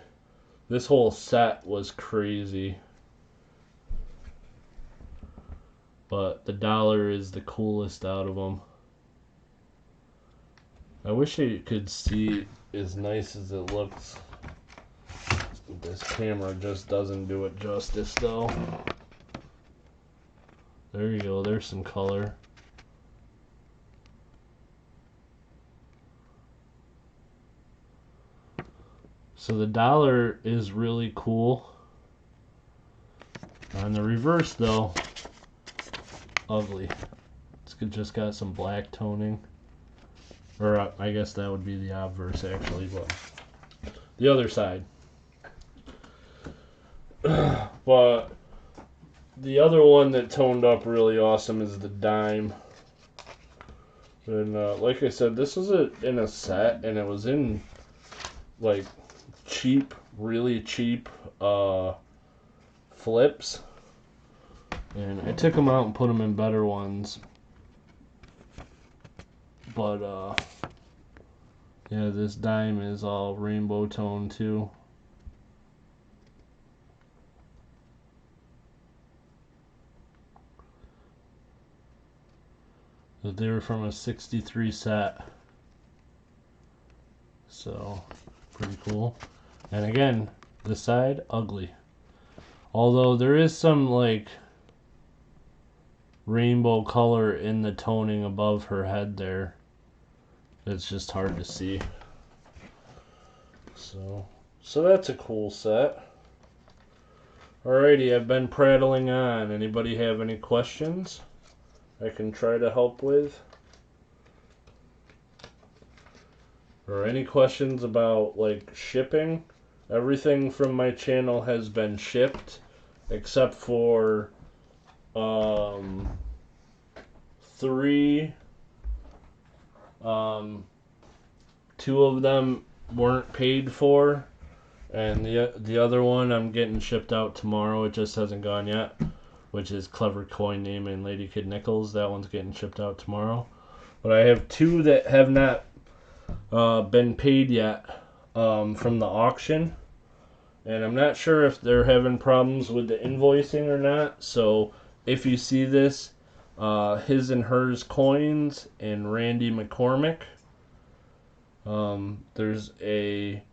This whole set was crazy, but the dollar is the coolest out of them. I wish you could see as nice as it looks. This camera just doesn't do it justice, though. There you go, there's some color. So the dollar is really cool. On the reverse, though, ugly. It's just got some black toning. Or I guess that would be the obverse, actually, but the other side. But the other one that toned up really awesome is the dime. And like I said, this was in a set, and it was in like cheap, really cheap flips. And I took them out and put them in better ones. But yeah, this dime is all rainbow tone too. They were from a 63 set. So, pretty cool. And again, this side, ugly. Although there is some like rainbow color in the toning above her head there. It's just hard to see. So that's a cool set. Alrighty, I've been prattling on. Anybody have any questions I can try to help with? Or any questions about like shipping? Everything from my channel has been shipped except for 3. 2 of them weren't paid for, and the other one I'm getting shipped out tomorrow. It just hasn't gone yet, which is Clever Coin Name and Lady Kid Nickels. That one's getting shipped out tomorrow. But I have 2 that have not been paid yet from the auction, and I'm not sure if they're having problems with the invoicing or not. So if you see this, His and Hers Coins and Randy McCormick, there's a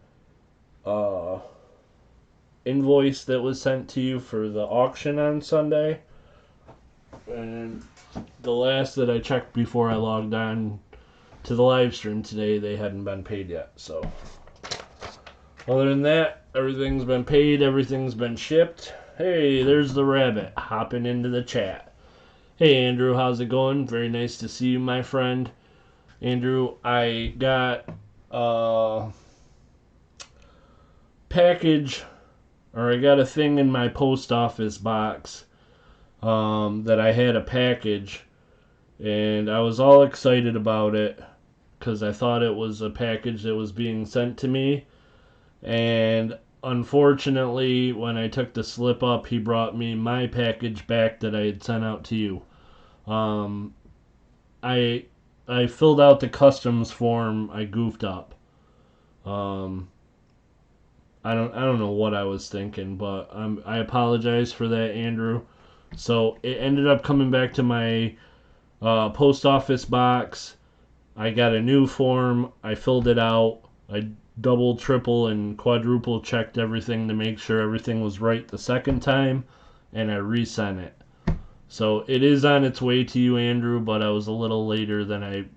invoice that was sent to you for the auction on Sunday, and the last that I checked before I logged on to the live stream today, they hadn't been paid yet. So other than that, everything's been paid, everything's been shipped. Hey, there's the rabbit hopping into the chat. Hey Andrew, how's it going? Very nice to see you, my friend. Andrew, I got a package, or I got a thing in my post office box that I had a package, and I was all excited about it because I thought it was a package that was being sent to me. And unfortunately, when I took the slip up, he brought me my package back that I had sent out to you. I filled out the customs form. I goofed up. I don't know what I was thinking, but I apologize for that, Andrew. So it ended up coming back to my post office box. I got a new form. I filled it out. I double, triple, and quadruple checked everything to make sure everything was right the second time, and I resent it. So it is on its way to you, Andrew, but I was a little later than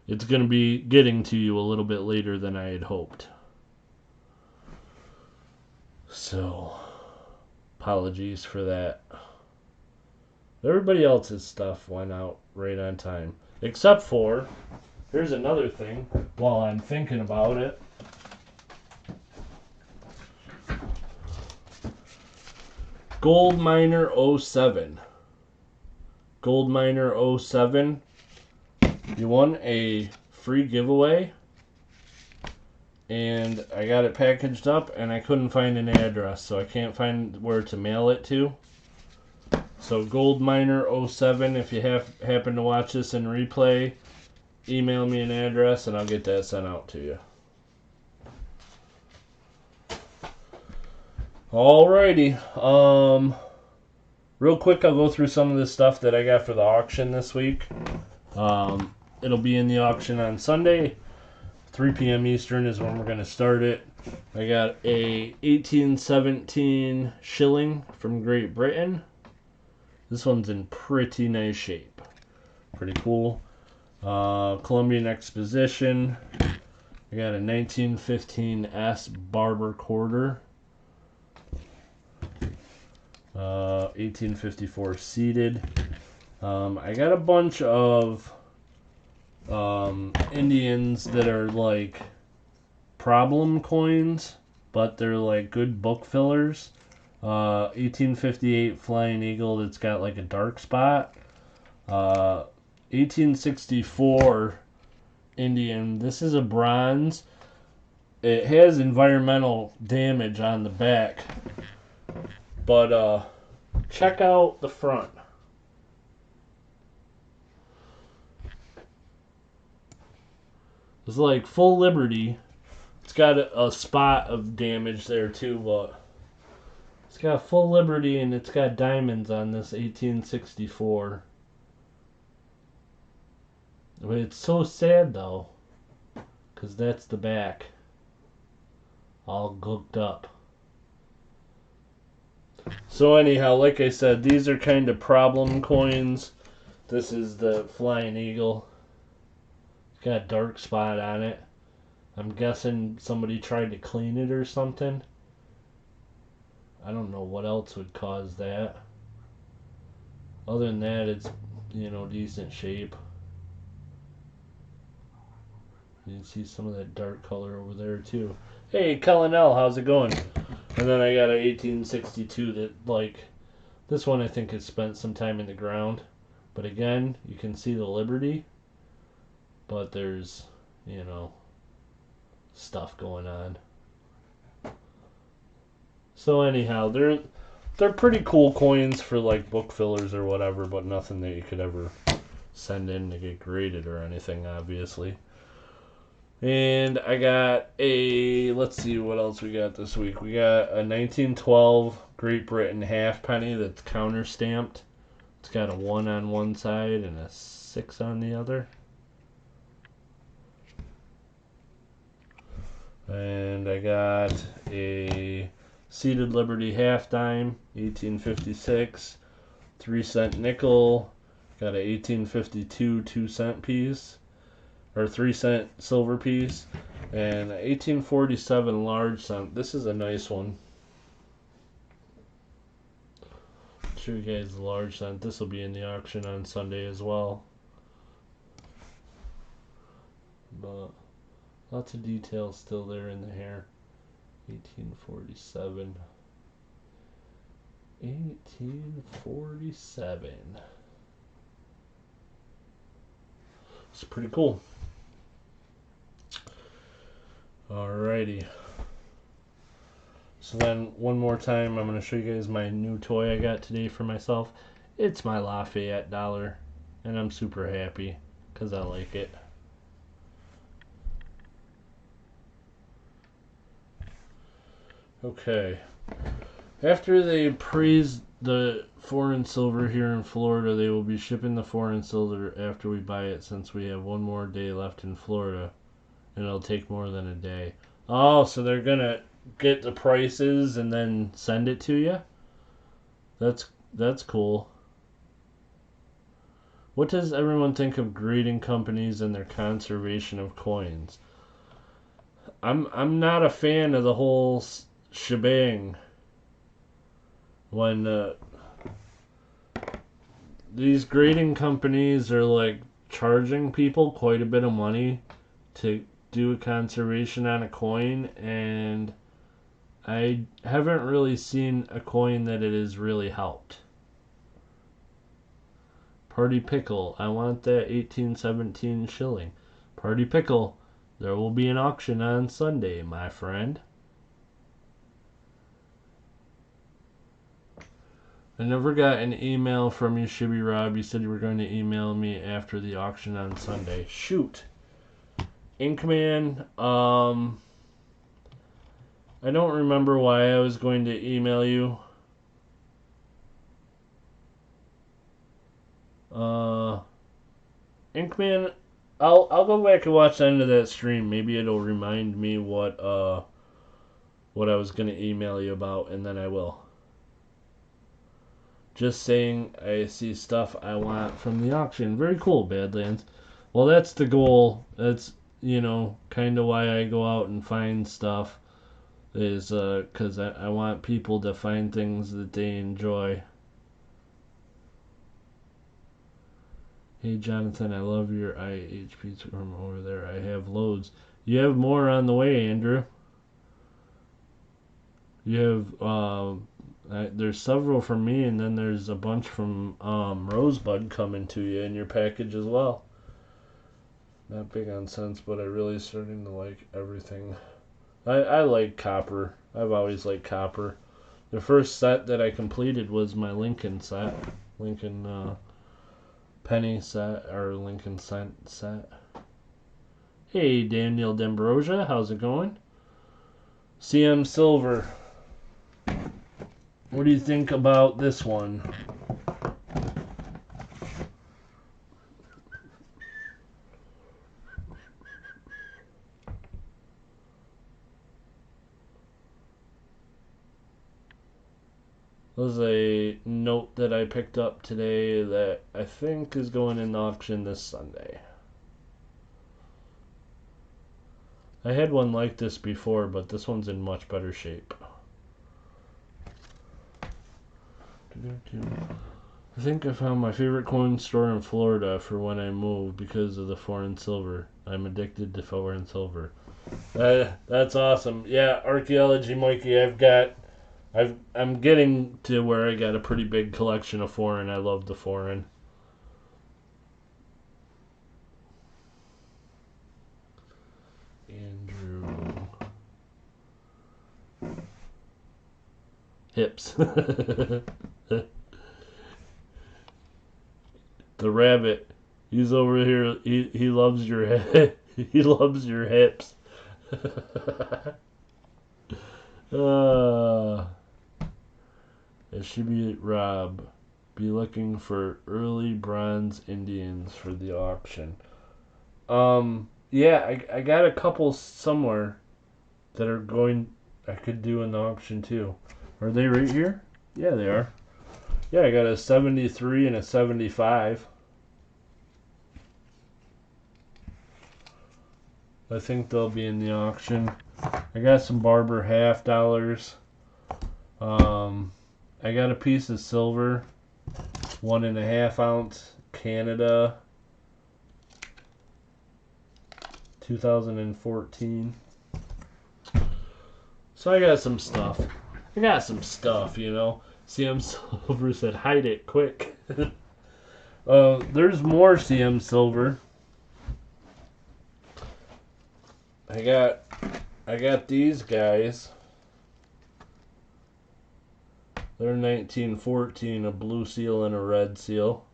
it's going to be getting to you a little bit later than I had hoped. So, apologies for that. Everybody else's stuff went out right on time. Except for, here's another thing while I'm thinking about it. Gold Miner 07. Gold Miner 07. You won a free giveaway. And I got it packaged up, and I couldn't find an address, so I can't find where to mail it to. So Gold Miner 07, if you happen to watch this in replay, email me an address, and I'll get that sent out to you. Alrighty. Real quick, I'll go through some of the stuff that I got for the auction this week. It'll be in the auction on Sunday. 3 p.m. Eastern is when we're going to start it. I got a 1817 shilling from Great Britain. This one's in pretty nice shape. Pretty cool. Columbian Exposition. I got a 1915 S Barber quarter. 1854 seated. I got a bunch of Indians that are like problem coins, but they're like good book fillers. 1858 Flying Eagle that's got like a dark spot. 1864 Indian. This is a bronze. It has environmental damage on the back. But check out the front. It's like full Liberty. It's got a spot of damage there too, but it's got full Liberty and it's got diamonds on this 1864. But it's so sad though, because that's the back. All gooked up. So anyhow, like I said, these are kind of problem coins. This is the Flying Eagle. It's got a dark spot on it. I'm guessing somebody tried to clean it or something. I don't know what else would cause that. Other than that, it's, decent shape. You can see some of that dark color over there too. Hey, Cullinell, how's it going? And then I got an 1862 that, this one I think has spent some time in the ground. But again, you can see the Liberty. But there's, stuff going on. So anyhow, they're pretty cool coins for book fillers or whatever, but nothing that you could ever send in to get graded or anything, obviously. And I got let's see what else we got this week. We got a 1912 Great Britain halfpenny that's counter stamped. It's got a 1 on one side and a 6 on the other. And I got a Seated Liberty half dime, 1856, 3-cent nickel. Got a 1852 2-cent piece, or 3-cent silver piece, and a 1847 large cent. This is a nice one. Show you guys the large cent. This will be in the auction on Sunday as well. But lots of details still there in the hair. 1847. 1847. It's pretty cool. Alrighty. So then, one more time, I'm going to show you guys my new toy I got today for myself. It's my Lafayette dollar, and I'm super happy because I like it. Okay. After they praise the foreign silver here in Florida, they will be shipping the foreign silver after we buy it, since we have one more day left in Florida, and it'll take more than a day. Oh, so they're gonna get the prices and then send it to you? That's cool. What does everyone think of grading companies and their conservation of coins? I'm not a fan of the whole shebang. When these grading companies are charging people quite a bit of money to do a conservation on a coin, and I haven't really seen a coin that it has really helped. Party Pickle, I want that 1817 shilling. Party Pickle, there will be an auction on Sunday, my friend. I never got an email from you, Shibby Rob. You said you were going to email me after the auction on Sunday. Shoot. Inkman, I don't remember why I was going to email you. Inkman, I'll go back and watch the end of that stream. Maybe it'll remind me what I was going to email you about, and then I will. Just saying, I see stuff I want from the auction. Very cool, Badlands. Well, that's the goal. That's, kind of why I go out and find stuff. Is because I want people to find things that they enjoy. Hey, Jonathan, I love your IHPs from over there. I have loads. You have more on the way, Andrew. You have There's several from me, and then there's a bunch from Rosebud coming to you in your package as well. Not big on scents, but I really starting to like everything. I like copper. I've always liked copper. The first set that I completed was my Lincoln set. Lincoln penny set, or Lincoln cent set. Hey, Daniel D'Ambrosia, how's it going? CM Silver. What do you think about this one? This is a note that I picked up today that I think is going in auction this Sunday. I had one like this before, but this one's in much better shape. I think I found my favorite coin store in Florida for when I move because of the foreign silver. I'm addicted to foreign silver. That's awesome. Yeah, archaeology, Mikey. I'm getting to where I got a pretty big collection of foreign. I love the foreign. Andrew. Hips. The rabbit. He's over here. He loves your head. He loves your hips. Shibby Rob. Be looking for early bronze Indians for the auction. Yeah, I got a couple somewhere that are going. I could do an auction too. Are they right here? Yeah, they are. Yeah, I got a 73 and a 75. I think they'll be in the auction. I got some Barber half dollars. I got a piece of silver, 1.5 ounce Canada, 2014. So I got some stuff. You know. CM Silver said, hide it quick. There's more CM Silver. I got these guys. They're 1914, a blue seal and a red seal.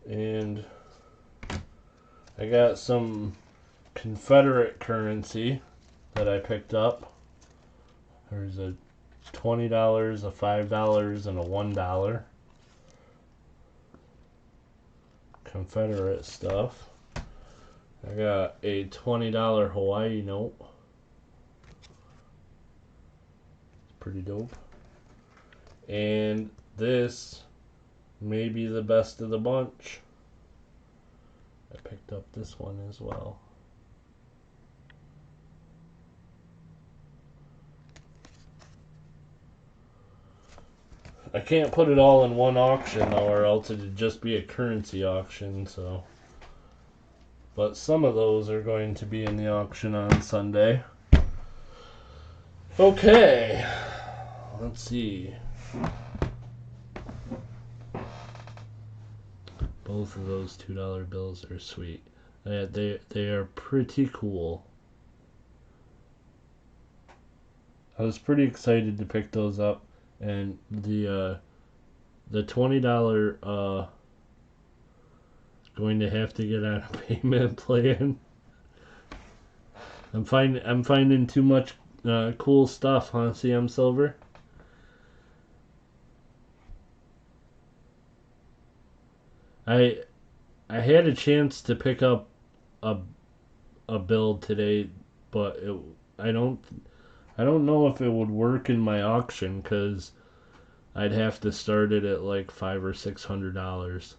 And I got some Confederate currency that I picked up. There's a $20, a $5, and a $1. Confederate stuff. I got a $20 Hawaii note. It's pretty dope. And this may be the best of the bunch. I picked up this one as well. I can't put it all in one auction though, or else it'd just be a currency auction, so. But some of those are going to be in the auction on Sunday. Okay. Let's see. Both of those $2 bills are sweet. They are pretty cool. I was pretty excited to pick those up, and the $20 going to have to get on a payment plan. I'm finding too much cool stuff, huh, CM Silver? I had a chance to pick up a build today, but I don't know if it would work in my auction because I'd have to start it at like $500 or $600.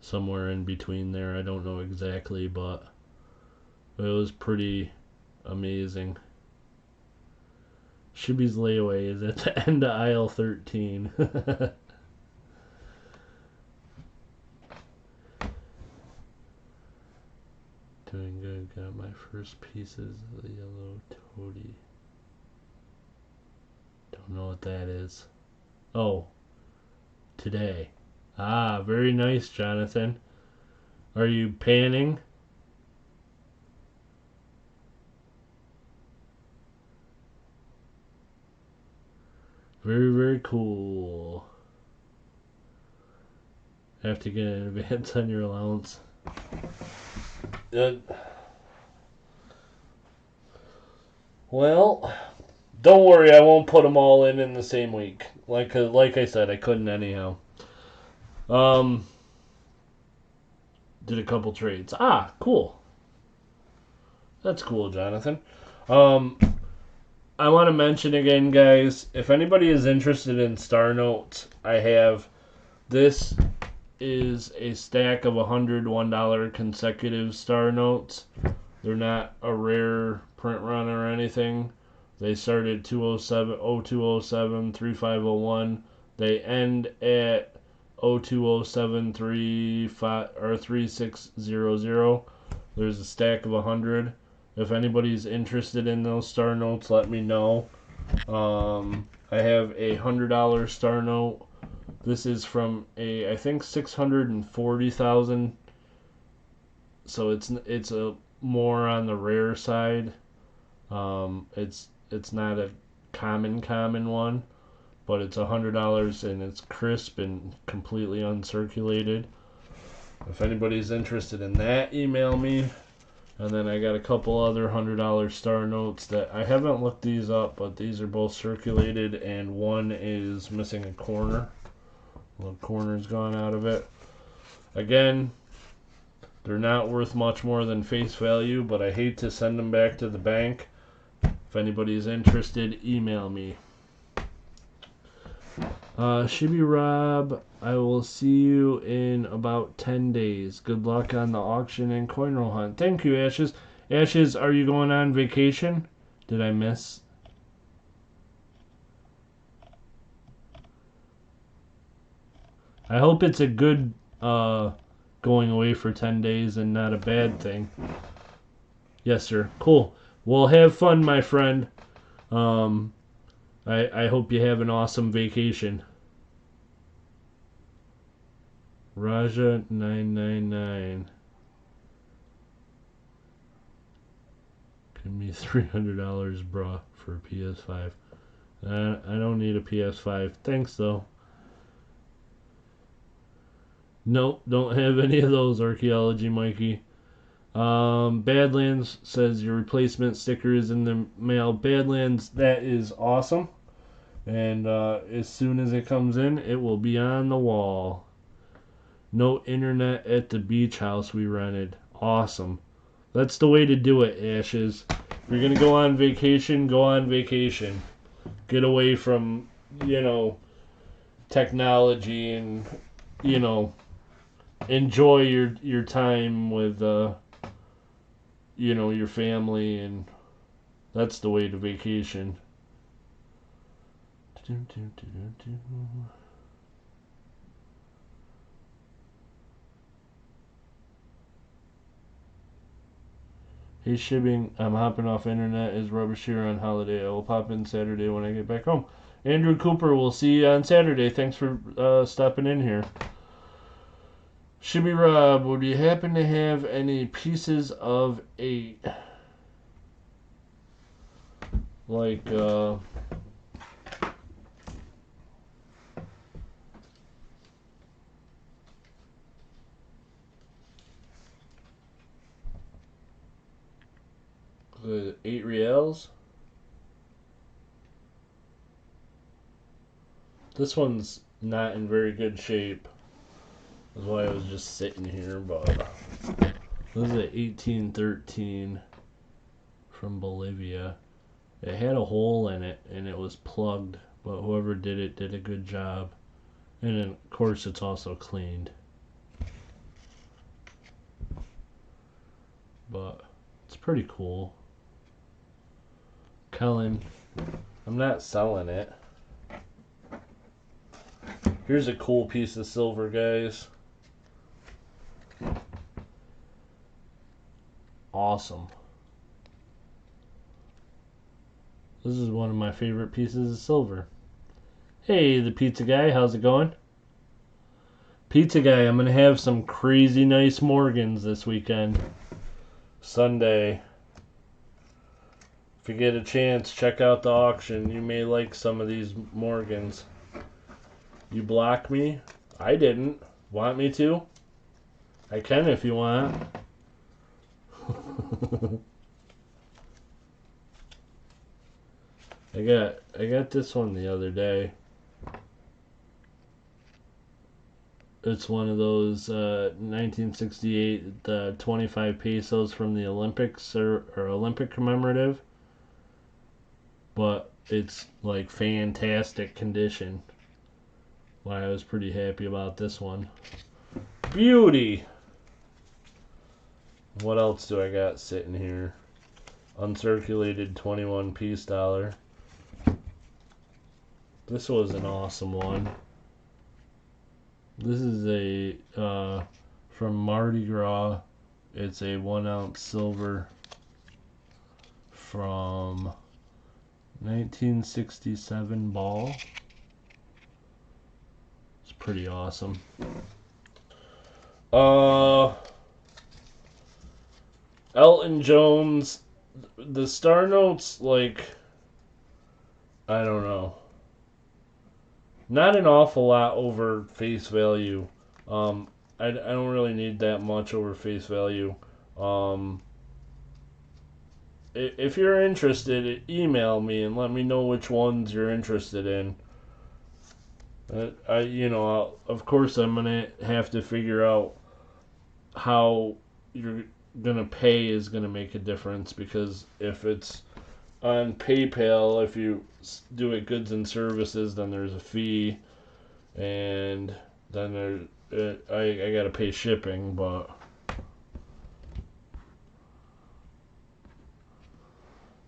Somewhere in between there, I don't know exactly, but it was pretty amazing. Shibby's layaway is at the end of aisle 13. first pieces of the yellow toady. Don't know what that is. Oh, today. Ah, very nice, Jonathan. Are you panning? Very, very cool. Have to get an advance on your allowance. Well, don't worry, I won't put them all in the same week. Like I said, I couldn't anyhow. Did a couple trades. Ah, cool. That's cool, Jonathan. I want to mention again, guys, if anybody is interested in Star Notes, I have this is a stack of $101 consecutive Star Notes. They're not a rare print run or anything. They started 207, 0207, 3501. They end at 0207 3600. There's a stack of 100. If anybody's interested in those Star Notes, let me know. I have a $100 Star Note. This is from I think 640,000. So it's a more on the rare side. It's not a common one, but it's $100 and it's crisp and completely uncirculated. If anybody's interested in that, email me. And then I got a couple other $100 Star Notes that I haven't looked these up, but these are both circulated, and one is missing a corner. The corner's gone out of it. Again, they're not worth much more than face value, but I hate to send them back to the bank. If anybody's interested, email me. Shibby Rob, I will see you in about 10 days. Good luck on the auction and coin roll hunt. Thank you, Ashes. Ashes, are you going on vacation? Did I miss? I hope it's a good going away for 10 days and not a bad thing. Yes, sir. Cool. Well, have fun, my friend. I hope you have an awesome vacation. Raja 999. Give me $300, bruh, for a PS5. I don't need a PS5. Thanks, though. Nope, don't have any of those, Archaeology Mikey. Badlands says your replacement sticker is in the mail. Badlands, that is awesome. And as soon as it comes in, it will be on the wall. No internet at the beach house we rented. Awesome. That's the way to do it, Ashes. If you're going to go on vacation, go on vacation. Get away from, technology and, enjoy your time with, your family, and that's the way to vacation. Hey, shipping, I'm hopping off internet. Is rubbish here on holiday. I will pop in Saturday when I get back home. Andrew Cooper, we'll see you on Saturday. Thanks for stopping in here. Shibby Rob, would you happen to have any pieces of 8? Like, the 8 reals? This one's not in very good shape. That's why I was just sitting here, but this is an 1813 from Bolivia. It had a hole in it and it was plugged, but whoever did it did a good job. And then, of course, it's also cleaned. But it's pretty cool. Kellen, I'm not selling it. Here's a cool piece of silver, guys. Awesome. This is one of my favorite pieces of silver. Hey, the pizza guy, how's it going? Pizza guy, I'm going to have some crazy nice Morgans this weekend. Sunday. If you get a chance, check out the auction. You may like some of these Morgans. You block me? I didn't. Want me to? I can if you want. I got this one the other day. It's one of those 1968 the 25 pesos from the Olympics or Olympic commemorative, but it's like fantastic condition. Why I was pretty happy about this one. Beauty. What else do I got sitting here? Uncirculated 21 piece dollar. This was an awesome one. This is a from Mardi Gras. It's a 1 ounce silver from 1967 ball. It's pretty awesome. Elton Jones, the star notes, like, I don't know. Not an awful lot over face value. I don't really need that much over face value. If you're interested, email me and let me know which ones you're interested in. Of course, I'm gonna have to figure out how you're gonna pay is gonna make a difference, because if it's on PayPal, if you do it goods and services, then there's a fee, and then I gotta pay shipping. But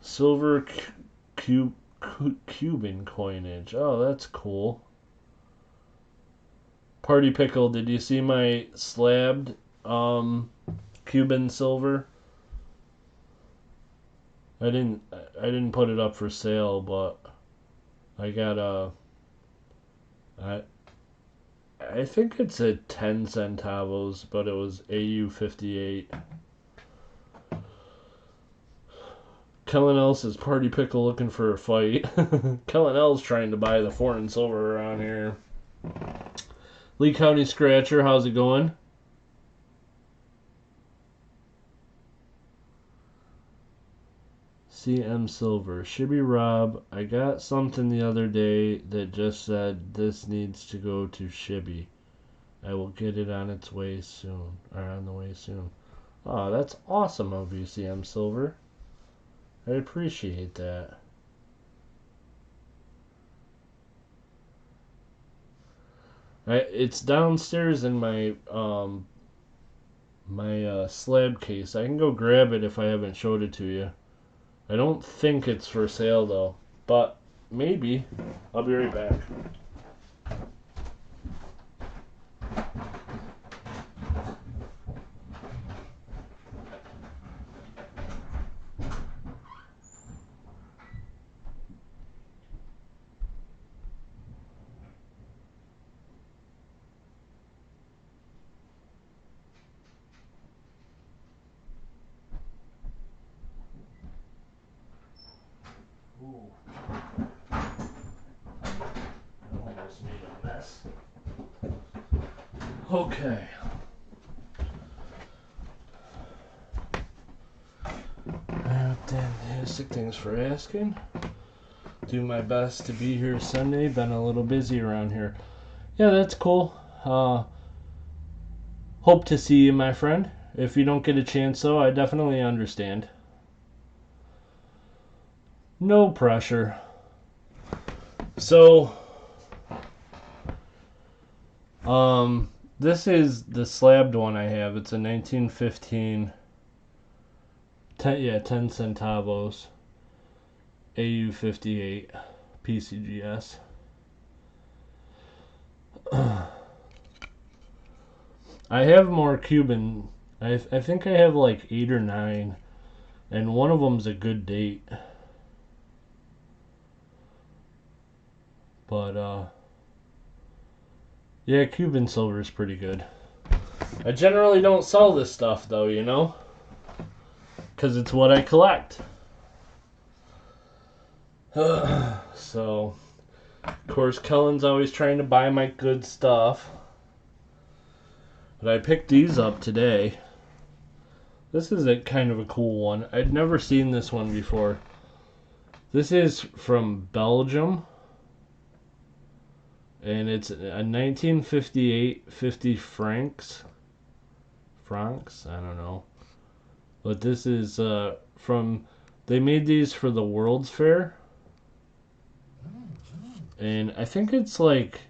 silver Cuban coinage. Oh, that's cool. Party Pickle, did you see my slabbed Cuban silver? I didn't put it up for sale, but I got I think it's a 10 centavos, but it was AU 58. Kellen Else is Party Pickle looking for a fight. Kellen Else trying to buy the foreign silver around here. Lee County Scratcher, how's it going? CM Silver. Shibby Rob, I got something the other day that just said this needs to go to Shibby. I will get it on its way soon. Or on the way soon. Oh, that's awesome of you, CM Silver. I appreciate that. It's downstairs in my slab case. I can go grab it if I haven't showed it to you. I don't think it's for sale though, but maybe. I'll be right back. Ooh. I almost made a mess. Okay. Fantastic, thanks for asking. Do my best to be here Sunday. Been a little busy around here. Yeah, that's cool. Hope to see you, my friend. If you don't get a chance, though, I definitely understand. No pressure. So, this is the slabbed one I have. It's a 1915, 10 centavos, AU 58, PCGS. I have more Cuban. I think I have like 8 or 9, and one of them's a good date. But yeah, Cuban silver is pretty good. I generally don't sell this stuff though, you know, because it's what I collect. So, of course, Kellen's always trying to buy my good stuff. But I picked these up today. This is a kind of a cool one. I'd never seen this one before. This is from Belgium. And it's a 1958 50 francs. Francs? I don't know. But this is from... They made these for the World's Fair. And I think it's like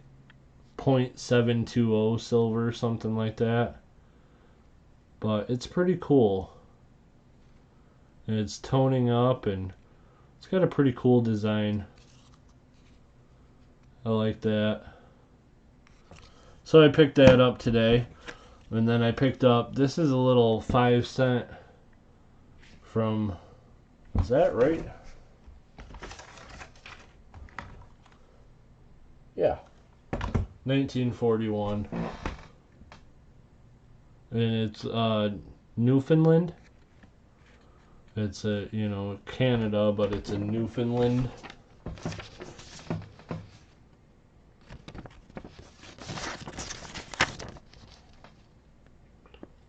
0.720 silver, something like that. But it's pretty cool. And it's toning up, and it's got a pretty cool design. I like that. So I picked that up today. And then I picked up, this is a little 5 cent from, is that right? Yeah. 1941. And it's Newfoundland. It's a, you know, Canada, but it's in Newfoundland.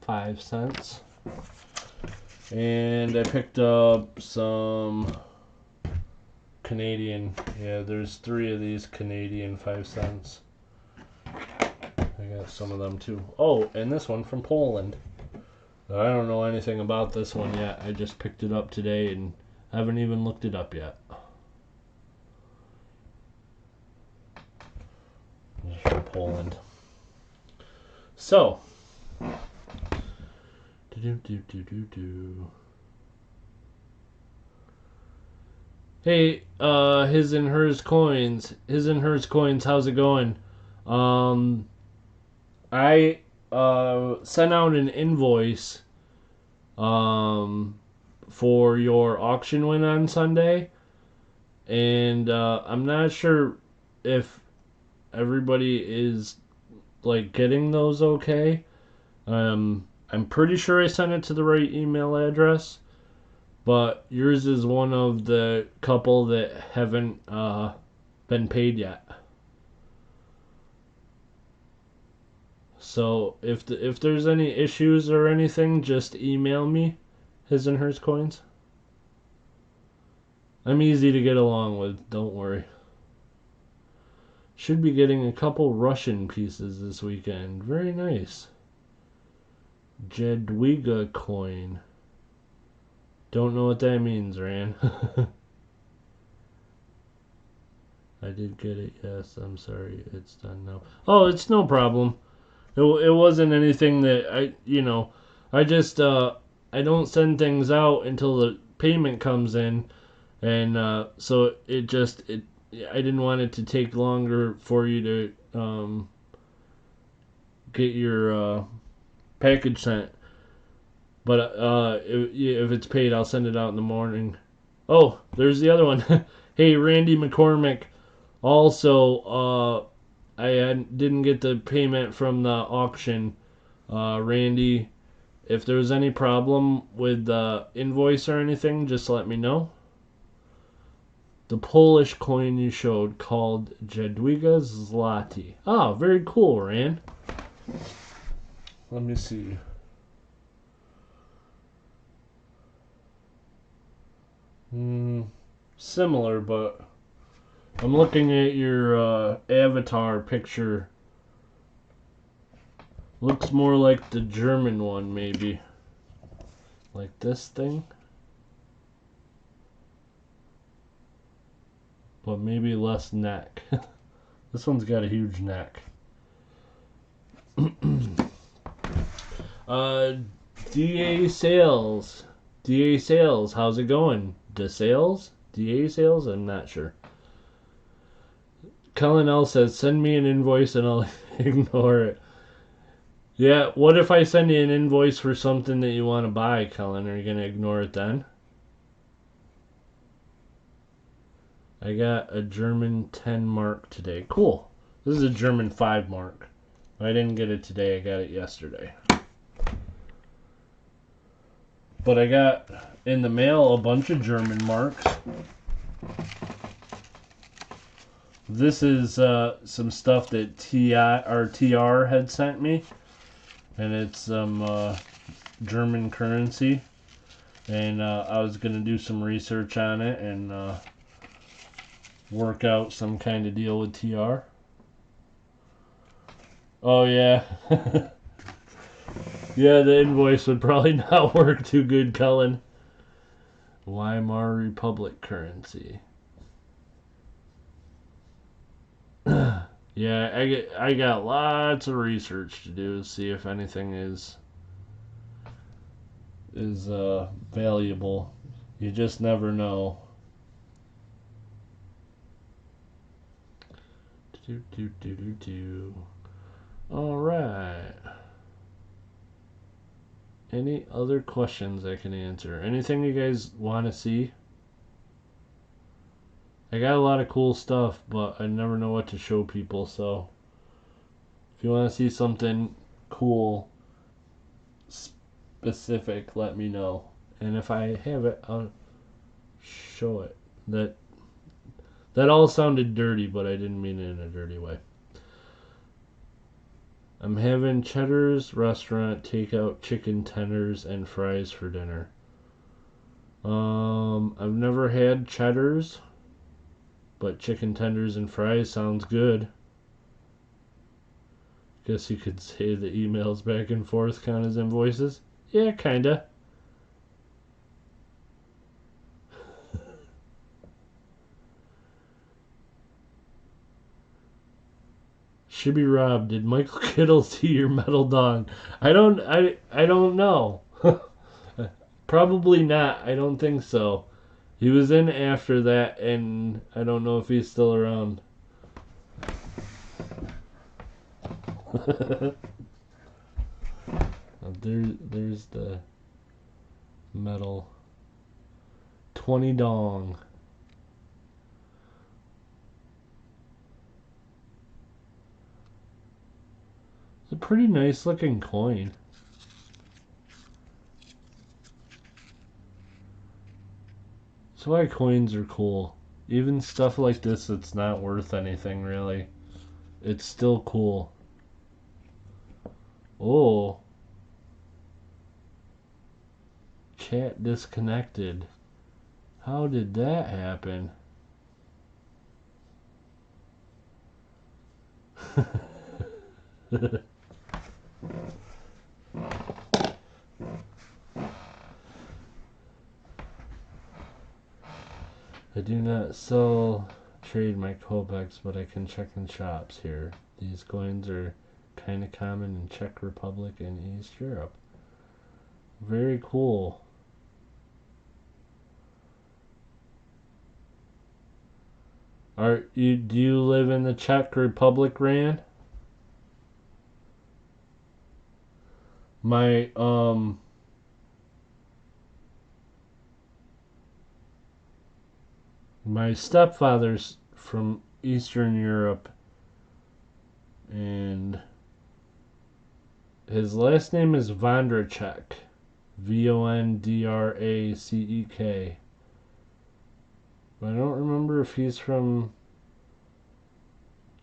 $0.05. And I picked up some Canadian. Yeah, there's 3 of these Canadian 5 cents. I got some of them too. Oh, and this one from Poland. I don't know anything about this one yet. I just picked it up today and haven't even looked it up yet. This is from Poland. So, hey, his and hers coins. His and hers coins, how's it going? I sent out an invoice for your auction win on Sunday, and I'm not sure if everybody is like getting those okay. I'm pretty sure I sent it to the right email address, but yours is one of the couple that haven't been paid yet. So if there's any issues or anything, just email me, his and hers coins. I'm easy to get along with, don't worry. Should be getting a couple Russian pieces this weekend. Very nice. Jadwiga coin. Don't know what that means, Ran. I did get it, yes. I'm sorry. It's done now. Oh, it's no problem. It wasn't anything that I just, I don't send things out until the payment comes in. And so I didn't want it to take longer for you to get your package sent. But if it's paid, I'll send it out in the morning. Oh, there's the other one. Hey, Randy McCormick. Also, I didn't get the payment from the auction. Randy, if there was any problem with the invoice or anything, just let me know. The Polish coin you showed called Jadwiga Zloty. Ah, very cool, Rand. Let me see. Similar, but I'm looking at your avatar picture. Looks more like the German one, maybe. Like this thing. But maybe less neck. This one's got a huge neck. DA Sales. DA Sales, how's it going? DeSales? DA Sales? I'm not sure. Cullen L says, send me an invoice and I'll ignore it. Yeah, what if I send you an invoice for something that you want to buy, Cullen? Are you going to ignore it then? I got a German 10 mark today. Cool. This is a German 5 mark. I didn't get it today. I got it yesterday. But I got in the mail a bunch of German marks. This is some stuff that TR had sent me. And it's some German currency. And I was going to do some research on it and work out some kind of deal with TR. Oh, yeah. Yeah, the invoice would probably not work too good, Cullen. Weimar Republic currency. Yeah, I got lots of research to do to see if anything is valuable. You just never know. All right. Any other questions I can answer? Anything you guys want to see? I got a lot of cool stuff, but I never know what to show people, so if you want to see something cool, specific, let me know. And if I have it, I'll show it. That all sounded dirty, but I didn't mean it in a dirty way. I'm having Cheddar's restaurant takeout chicken tenders and fries for dinner. I've never had Cheddar's, but chicken tenders and fries sounds good. Guess you could say the emails back and forth count as invoices. Yeah, kinda. Shibby Rob, did Michael Kittle see your metal dong? I don't know. Probably not. I don't think so. He was in after that, and I don't know if he's still around. There's the metal 20 dong. It's a pretty nice looking coin. That's why coins are cool. Even stuff like this that's not worth anything really. It's still cool. Oh. Chat disconnected. How did that happen? I do not sell trade my Kobex, but I can check in shops here. These coins are kind of common in Czech Republic and East Europe. Very cool. Do you live in the Czech Republic, Rand? My my stepfather's from Eastern Europe, and his last name is Vondracek. Vondracek. But I don't remember if he's from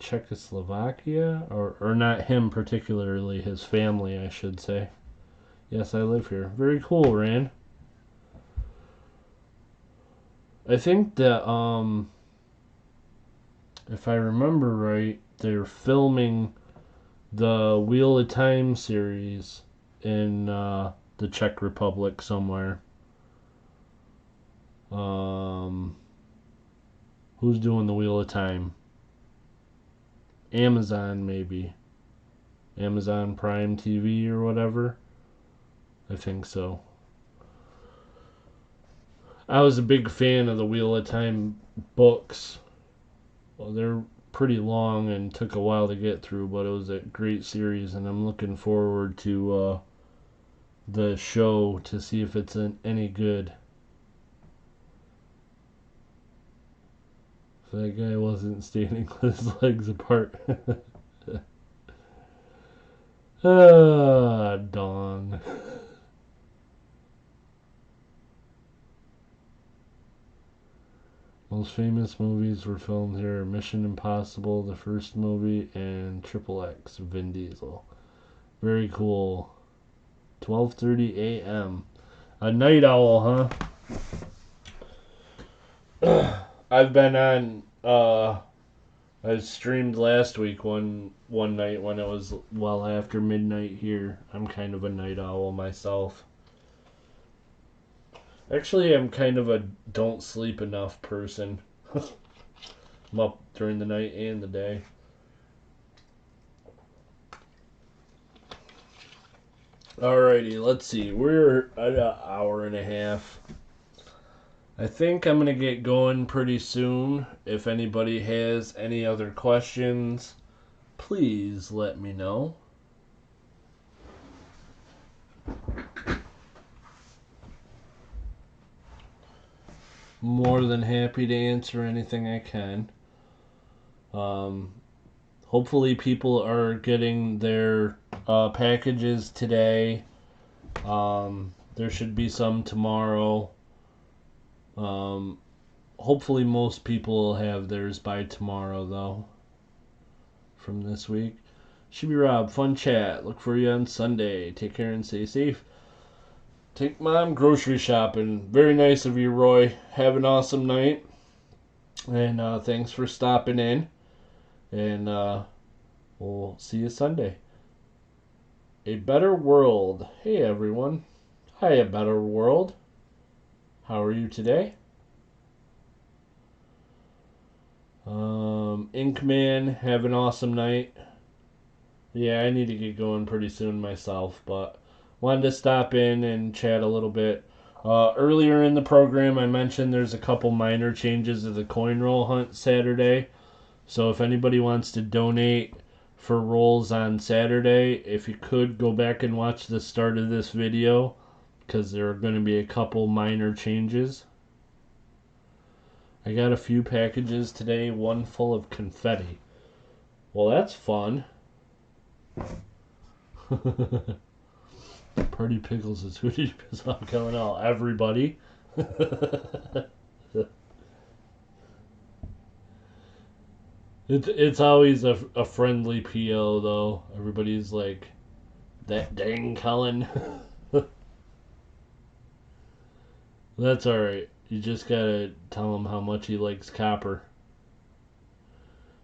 Czechoslovakia or not him particularly, his family, I should say. Yes, I live here. Very cool, Rand. I think that if I remember right, they're filming the Wheel of Time series in the Czech Republic somewhere. Who's doing the Wheel of Time? Amazon, maybe. Amazon Prime TV or whatever. I think so. I was a big fan of the Wheel of Time books. Well, they're pretty long and took a while to get through, but it was a great series, and I'm looking forward to the show to see if it's any good. That guy wasn't standing with his legs apart. Ah, dong. Most famous movies were filmed here: Mission Impossible, the first movie, and Triple X, Vin Diesel. Very cool. 12:30 a.m. A night owl, huh? I've been on. I streamed last week one night when it was well after midnight here. I'm kind of a night owl myself. Actually, I'm kind of a don't sleep enough person. I'm up during the night and the day. Alrighty, let's see. We're at an hour and a half. I think I'm going to get going pretty soon. If anybody has any other questions, please let me know. More than happy to answer anything I can. Hopefully people are getting their packages today. There should be some tomorrow. Hopefully most people will have theirs by tomorrow, though, from this week. Shibby Rob, fun chat. Look for you on Sunday. Take care and stay safe. Take Mom grocery shopping. Very nice of you, Roy. Have an awesome night. And thanks for stopping in. And we'll see you Sunday. A Better World. Hey, everyone. Hi, A Better World. How are you today? Inkman, have an awesome night. Yeah, I need to get going pretty soon myself, but wanted to stop in and chat a little bit. Earlier in the program, I mentioned there's a couple minor changes to the coin roll hunt Saturday. So if anybody wants to donate for rolls on Saturday, if you could go back and watch the start of this video, because there are going to be a couple minor changes. I got a few packages today, one full of confetti. Well, that's fun. Party Pickles is who did you piss off coming out? Everybody. It's always a friendly PO, though. Everybody's like, that dang Cullen. That's alright. You just gotta tell him how much he likes copper.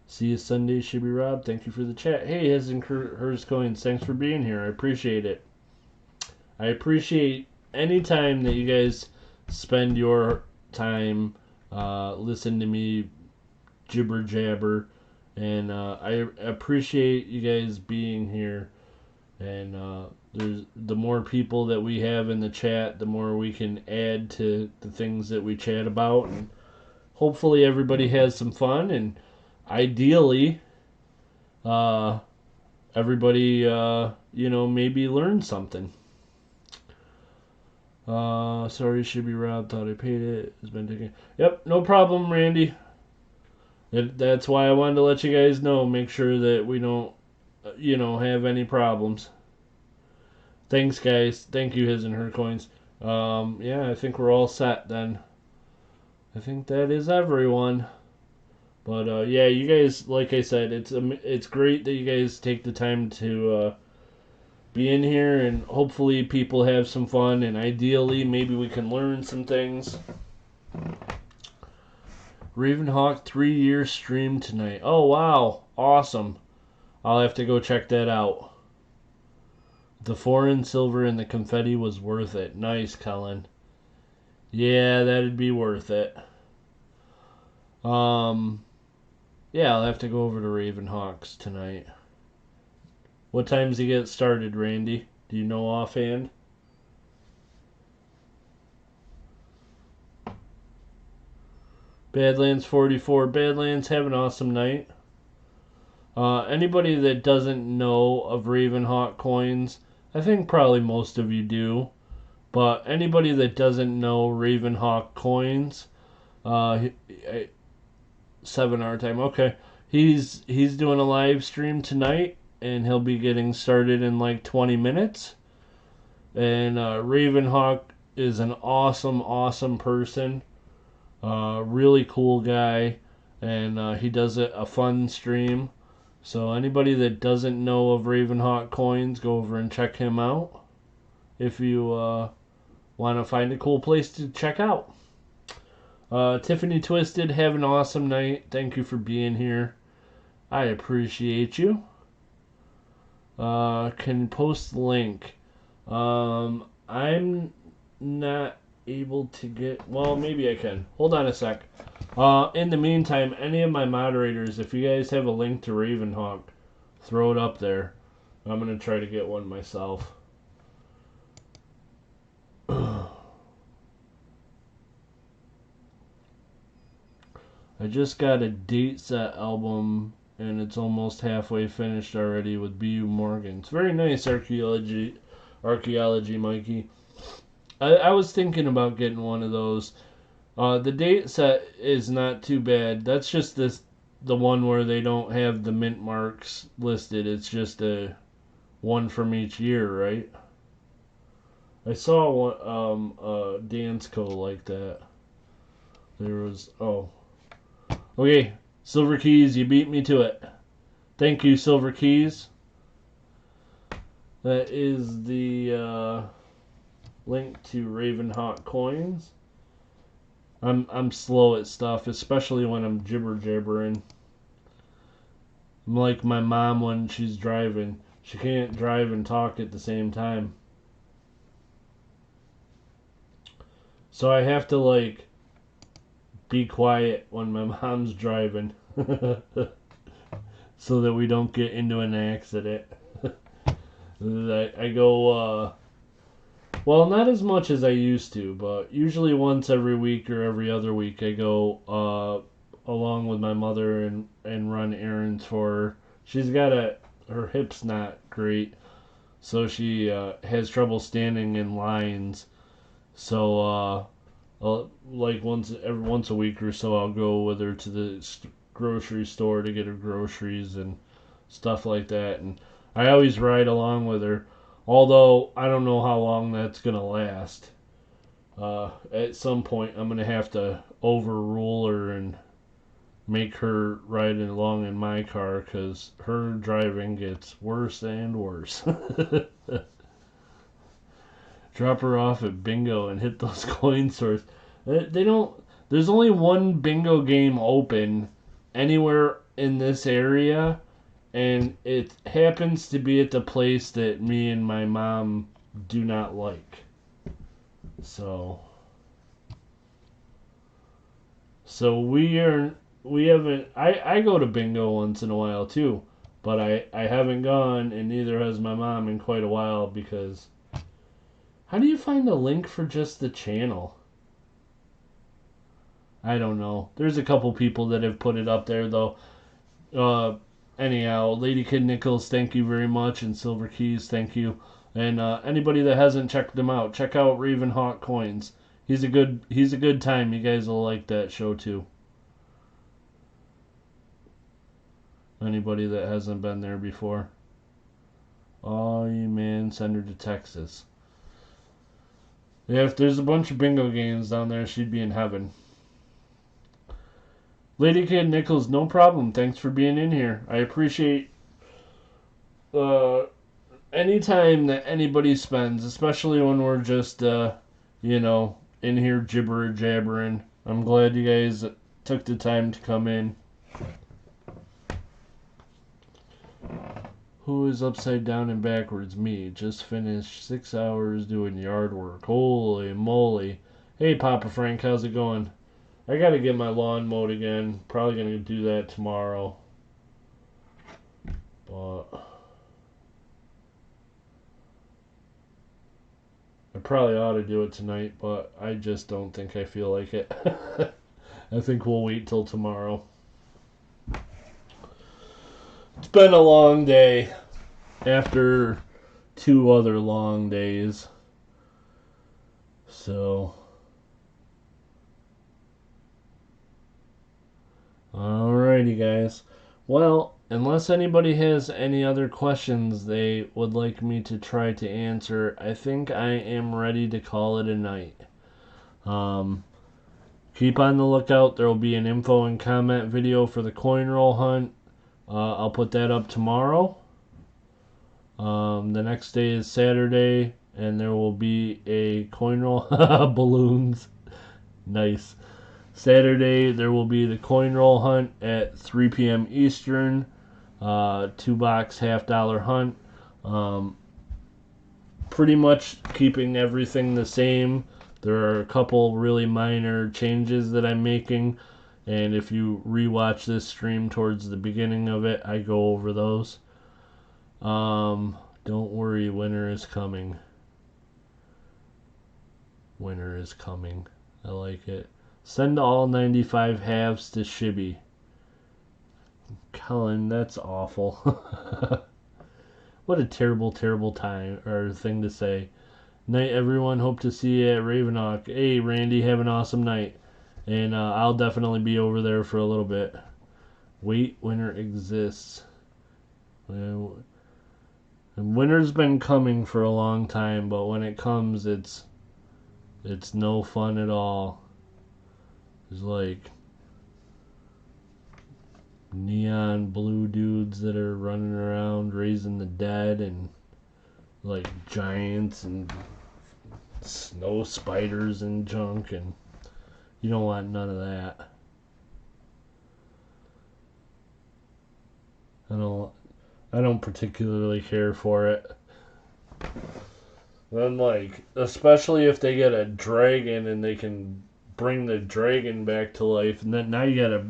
See you Sunday, Shibby Rob. Thank you for the chat. Hey, his and hers coins. Thanks for being here. I appreciate it. I appreciate any time that you guys spend your time listening to me jibber jabber, and I appreciate you guys being here. And there's the more people that we have in the chat, the more we can add to the things that we chat about, and hopefully everybody has some fun, and ideally everybody maybe learn something. Sorry, Shibby Rob, thought I paid it. It's been taken. Yep, no problem, Randy. That's why I wanted to let you guys know. Make sure that we don't, have any problems. Thanks, guys. Thank you, his and her coins. I think we're all set then. I think that is everyone. But you guys, like I said, it's great that you guys take the time to be in here, and hopefully people have some fun, and ideally maybe we can learn some things. Ravenhawk 3-year stream tonight. Oh wow, awesome. I'll have to go check that out. The foreign silver and the confetti was worth it. Nice, Cullen. Yeah, that'd be worth it. I'll have to go over to Ravenhawks tonight. What time does he get started, Randy? Do you know offhand? Badlands 44. Badlands, have an awesome night. Anybody that doesn't know of Ravenhawk coins, I think probably most of you do, but anybody that doesn't know Ravenhawk coins, 7 our time. Okay. He's doing a live stream tonight, and he'll be getting started in like 20 minutes. And Ravenhawk is an awesome person. Really cool guy, and he does a fun stream. So anybody that doesn't know of Ravenhawk coins, go over and check him out if you want to find a cool place to check out. Tiffany Twisted, have an awesome night. Thank you for being here. I appreciate you. Can post link. I'm not able to get... Well, maybe I can. Hold on a sec. In the meantime, any of my moderators, if you guys have a link to Ravenhawk, throw it up there. I'm going to try to get one myself. I just got a date set album, and it's almost halfway finished already with B.U. Morgan. It's very nice archaeology, Mikey. I was thinking about getting one of those. The date set is not too bad. That's just the one where they don't have the mint marks listed. It's just a one from each year, right? I saw one Dansko like that. There was okay, Silver Keys, you beat me to it. Thank you, Silver Keys. That is the link to Ravenhawk coins. I'm slow at stuff, especially when I'm jibber-jabbering. I'm like my mom when she's driving. She can't drive and talk at the same time. So I have to, like, be quiet when my mom's driving so that we don't get into an accident. I go, well, not as much as I used to, but usually once every week or every other week I go along with my mother and run errands for her. She's got her hip's not great, so she has trouble standing in lines. So like once a week or so, I'll go with her to the grocery store to get her groceries and stuff like that. And I always ride along with her, although I don't know how long that's gonna last. At some point, I'm gonna have to overrule her and make her ride along in my car because her driving gets worse and worse. Drop her off at bingo and hit those coin stores. They don't. There's only one bingo game open anywhere in this area, and it happens to be at the place that me and my mom do not like. So we haven't. I go to bingo once in a while too, but I haven't gone, and neither has my mom in quite a while because. How do you find a link for just the channel? I don't know. There's a couple people that have put it up there, though. Anyhow, Lady Kid Nichols, thank you very much, and Silver Keys, thank you. And anybody that hasn't checked them out, check out Ravenhawk Coins. He's a good time. You guys will like that show too. Anybody that hasn't been there before. Oh, you man, send her to Texas. Yeah, if there's a bunch of bingo games down there, she'd be in heaven. Lady Kid Nichols, no problem. Thanks for being in here. I appreciate any time that anybody spends, especially when we're just, in here jabbering. I'm glad you guys took the time to come in. Who is upside down and backwards? Me. Just finished 6 hours doing yard work. Holy moly. Hey, Papa Frank, how's it going? I gotta get my lawn mowed again. Probably gonna do that tomorrow. But I probably ought to do it tonight, but I just don't think I feel like it. I think we'll wait till tomorrow. It's been a long day after 2 other long days. So, Alrighty, guys. Well, unless anybody has any other questions they would like me to try to answer, I think I am ready to call it a night. Keep on the lookout. There will be an info and comment video for the coin roll hunt. I'll put that up tomorrow. The next day is Saturday, and there will be a coin roll balloons. Nice. Saturday there will be the coin roll hunt at 3 p.m. Eastern. 2-box $50 hunt. Pretty much keeping everything the same. There are a couple really minor changes that I'm making, and if you rewatch this stream towards the beginning of it, I go over those. Don't worry, winter is coming. Winter is coming. I like it. Send all 95 halves to Shibby. Colin, that's awful. What a terrible, terrible time or thing to say. Night, everyone. Hope to see you at Ravenhawk. Hey, Randy, have an awesome night. And I'll definitely be over there for a little bit. Wait, winter exists. And winter's been coming for a long time, but when it comes, it's no fun at all. There's like neon blue dudes that are running around raising the dead, and like giants and snow spiders and junk, and you don't want none of that. I don't particularly care for it. Then like, especially if they get a dragon and they can bring the dragon back to life, and then now you got a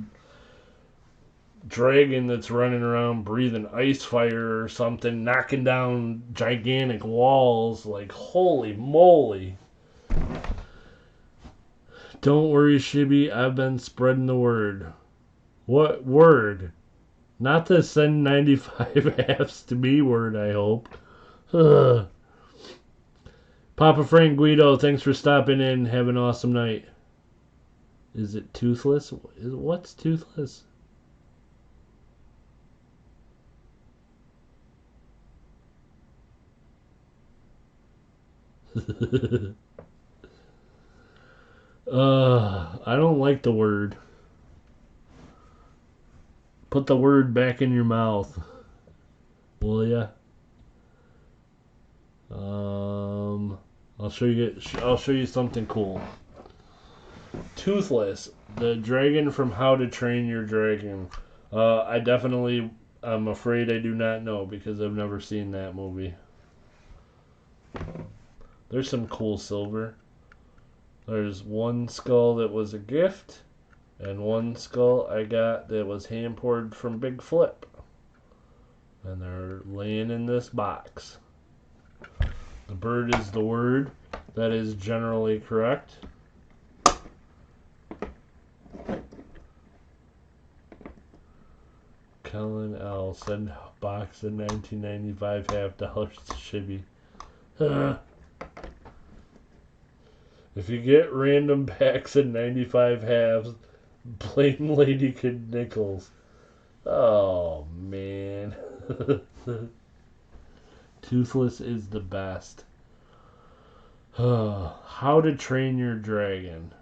dragon that's running around breathing ice fire or something, knocking down gigantic walls. Like, holy moly. Don't worry, Shibby, I've been spreading the word. What word? Not the send 95 halves to me word, I hope. Ugh. Papa Frank Guido, thanks for stopping in. Have an awesome night. Is it toothless? What's toothless? I don't like the word. Put the word back in your mouth, will ya? I'll show you something cool. Toothless, the dragon from How to Train Your Dragon. I'm afraid I do not know because I've never seen that movie. There's some cool silver. There's one skull that was a gift, and one skull I got that was hand poured from Big Flip. And they're laying in this box. The bird is the word. That is generally correct. Kellen L. Send box of 1995 $50 to Shibby. If you get random packs of 95 halves, blame Lady Kid Nichols. Oh, man. Toothless is the best. How to Train Your Dragon.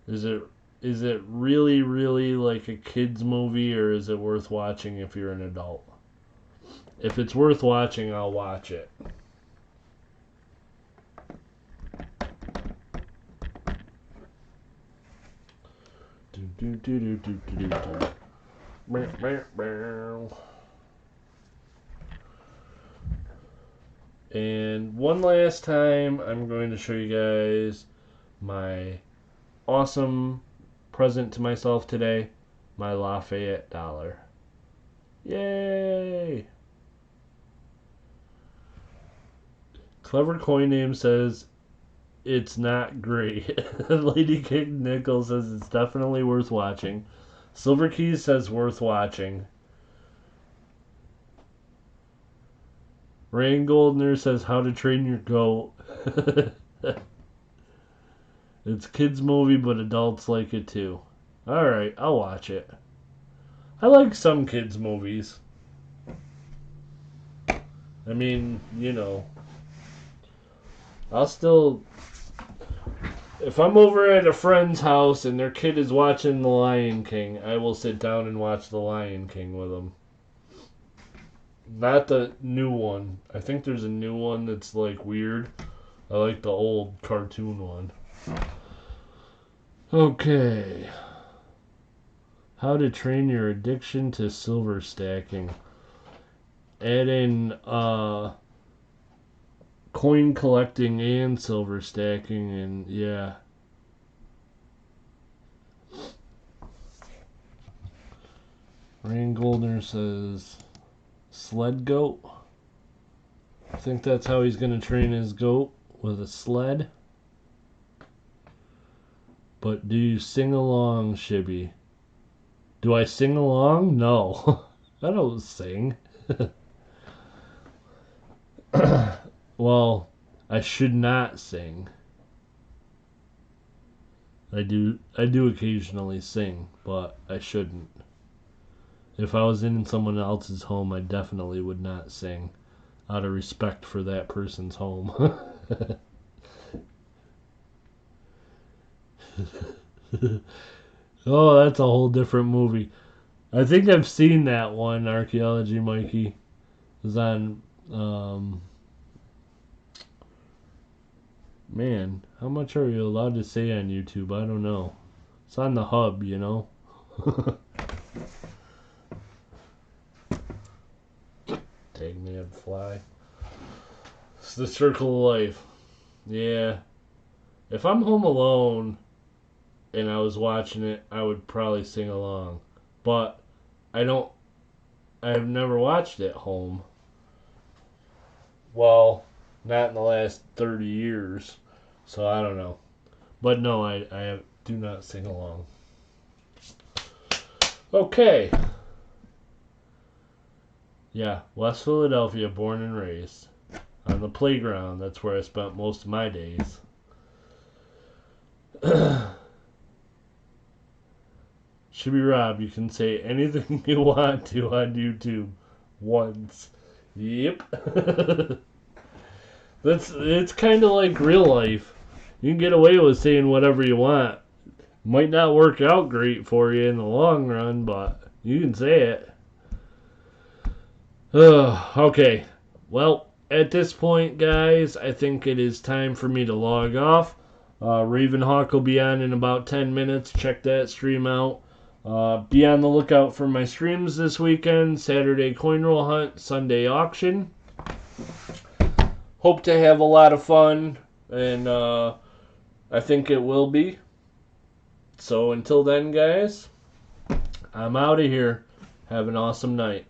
Is it really, really like a kid's movie, or is it worth watching if you're an adult? If it's worth watching, I'll watch it. And one last time, I'm going to show you guys my awesome present to myself today, my Lafayette dollar. Yay! Clever Coin Name says it's not great. Lady King Nichols says it's definitely worth watching. Silver Keys says worth watching. Rain Goldner says How to Train Your Goat. It's a kids movie, but adults like it too. Alright, I'll watch it. I like some kids' movies. I mean, I'll still... If I'm over at a friend's house and their kid is watching The Lion King, I will sit down and watch The Lion King with them. Not the new one. I think there's a new one that's like weird. I like the old cartoon one. Okay. How to train your addiction to silver stacking. Add in coin collecting and silver stacking, and yeah. Rain Goldner says sled goat. I think that's how he's going to train his goat, with a sled. But do you sing along, Shibby? Do I sing along? No. I don't sing. Well, I should not sing. I do occasionally sing, but I shouldn't. If I was in someone else's home, I definitely would not sing, out of respect for that person's home. Oh, that's a whole different movie. I think I've seen that one, Archaeology Mikey. It was on, man, how much are you allowed to say on YouTube? I don't know. It's on the hub, Take me a fly. It's the circle of life. Yeah. If I'm home alone and I was watching it, I would probably sing along. But I've never watched it home. Well, not in the last 30 years. So I don't know. But no, I do not sing along. Okay. Yeah, West Philadelphia, born and raised. On the playground, that's where I spent most of my days. Shibby Rob, you can say anything you want to on YouTube once. Yep. It's kind of like real life. You can get away with saying whatever you want. Might not work out great for you in the long run, but you can say it. Okay. Well, at this point, guys, I think it is time for me to log off. Ravenhawk will be on in about 10 minutes. Check that stream out. Be on the lookout for my streams this weekend. Saturday coin roll hunt, Sunday auction. Hope to have a lot of fun, and I think it will be. So until then, guys, I'm out of here. Have an awesome night.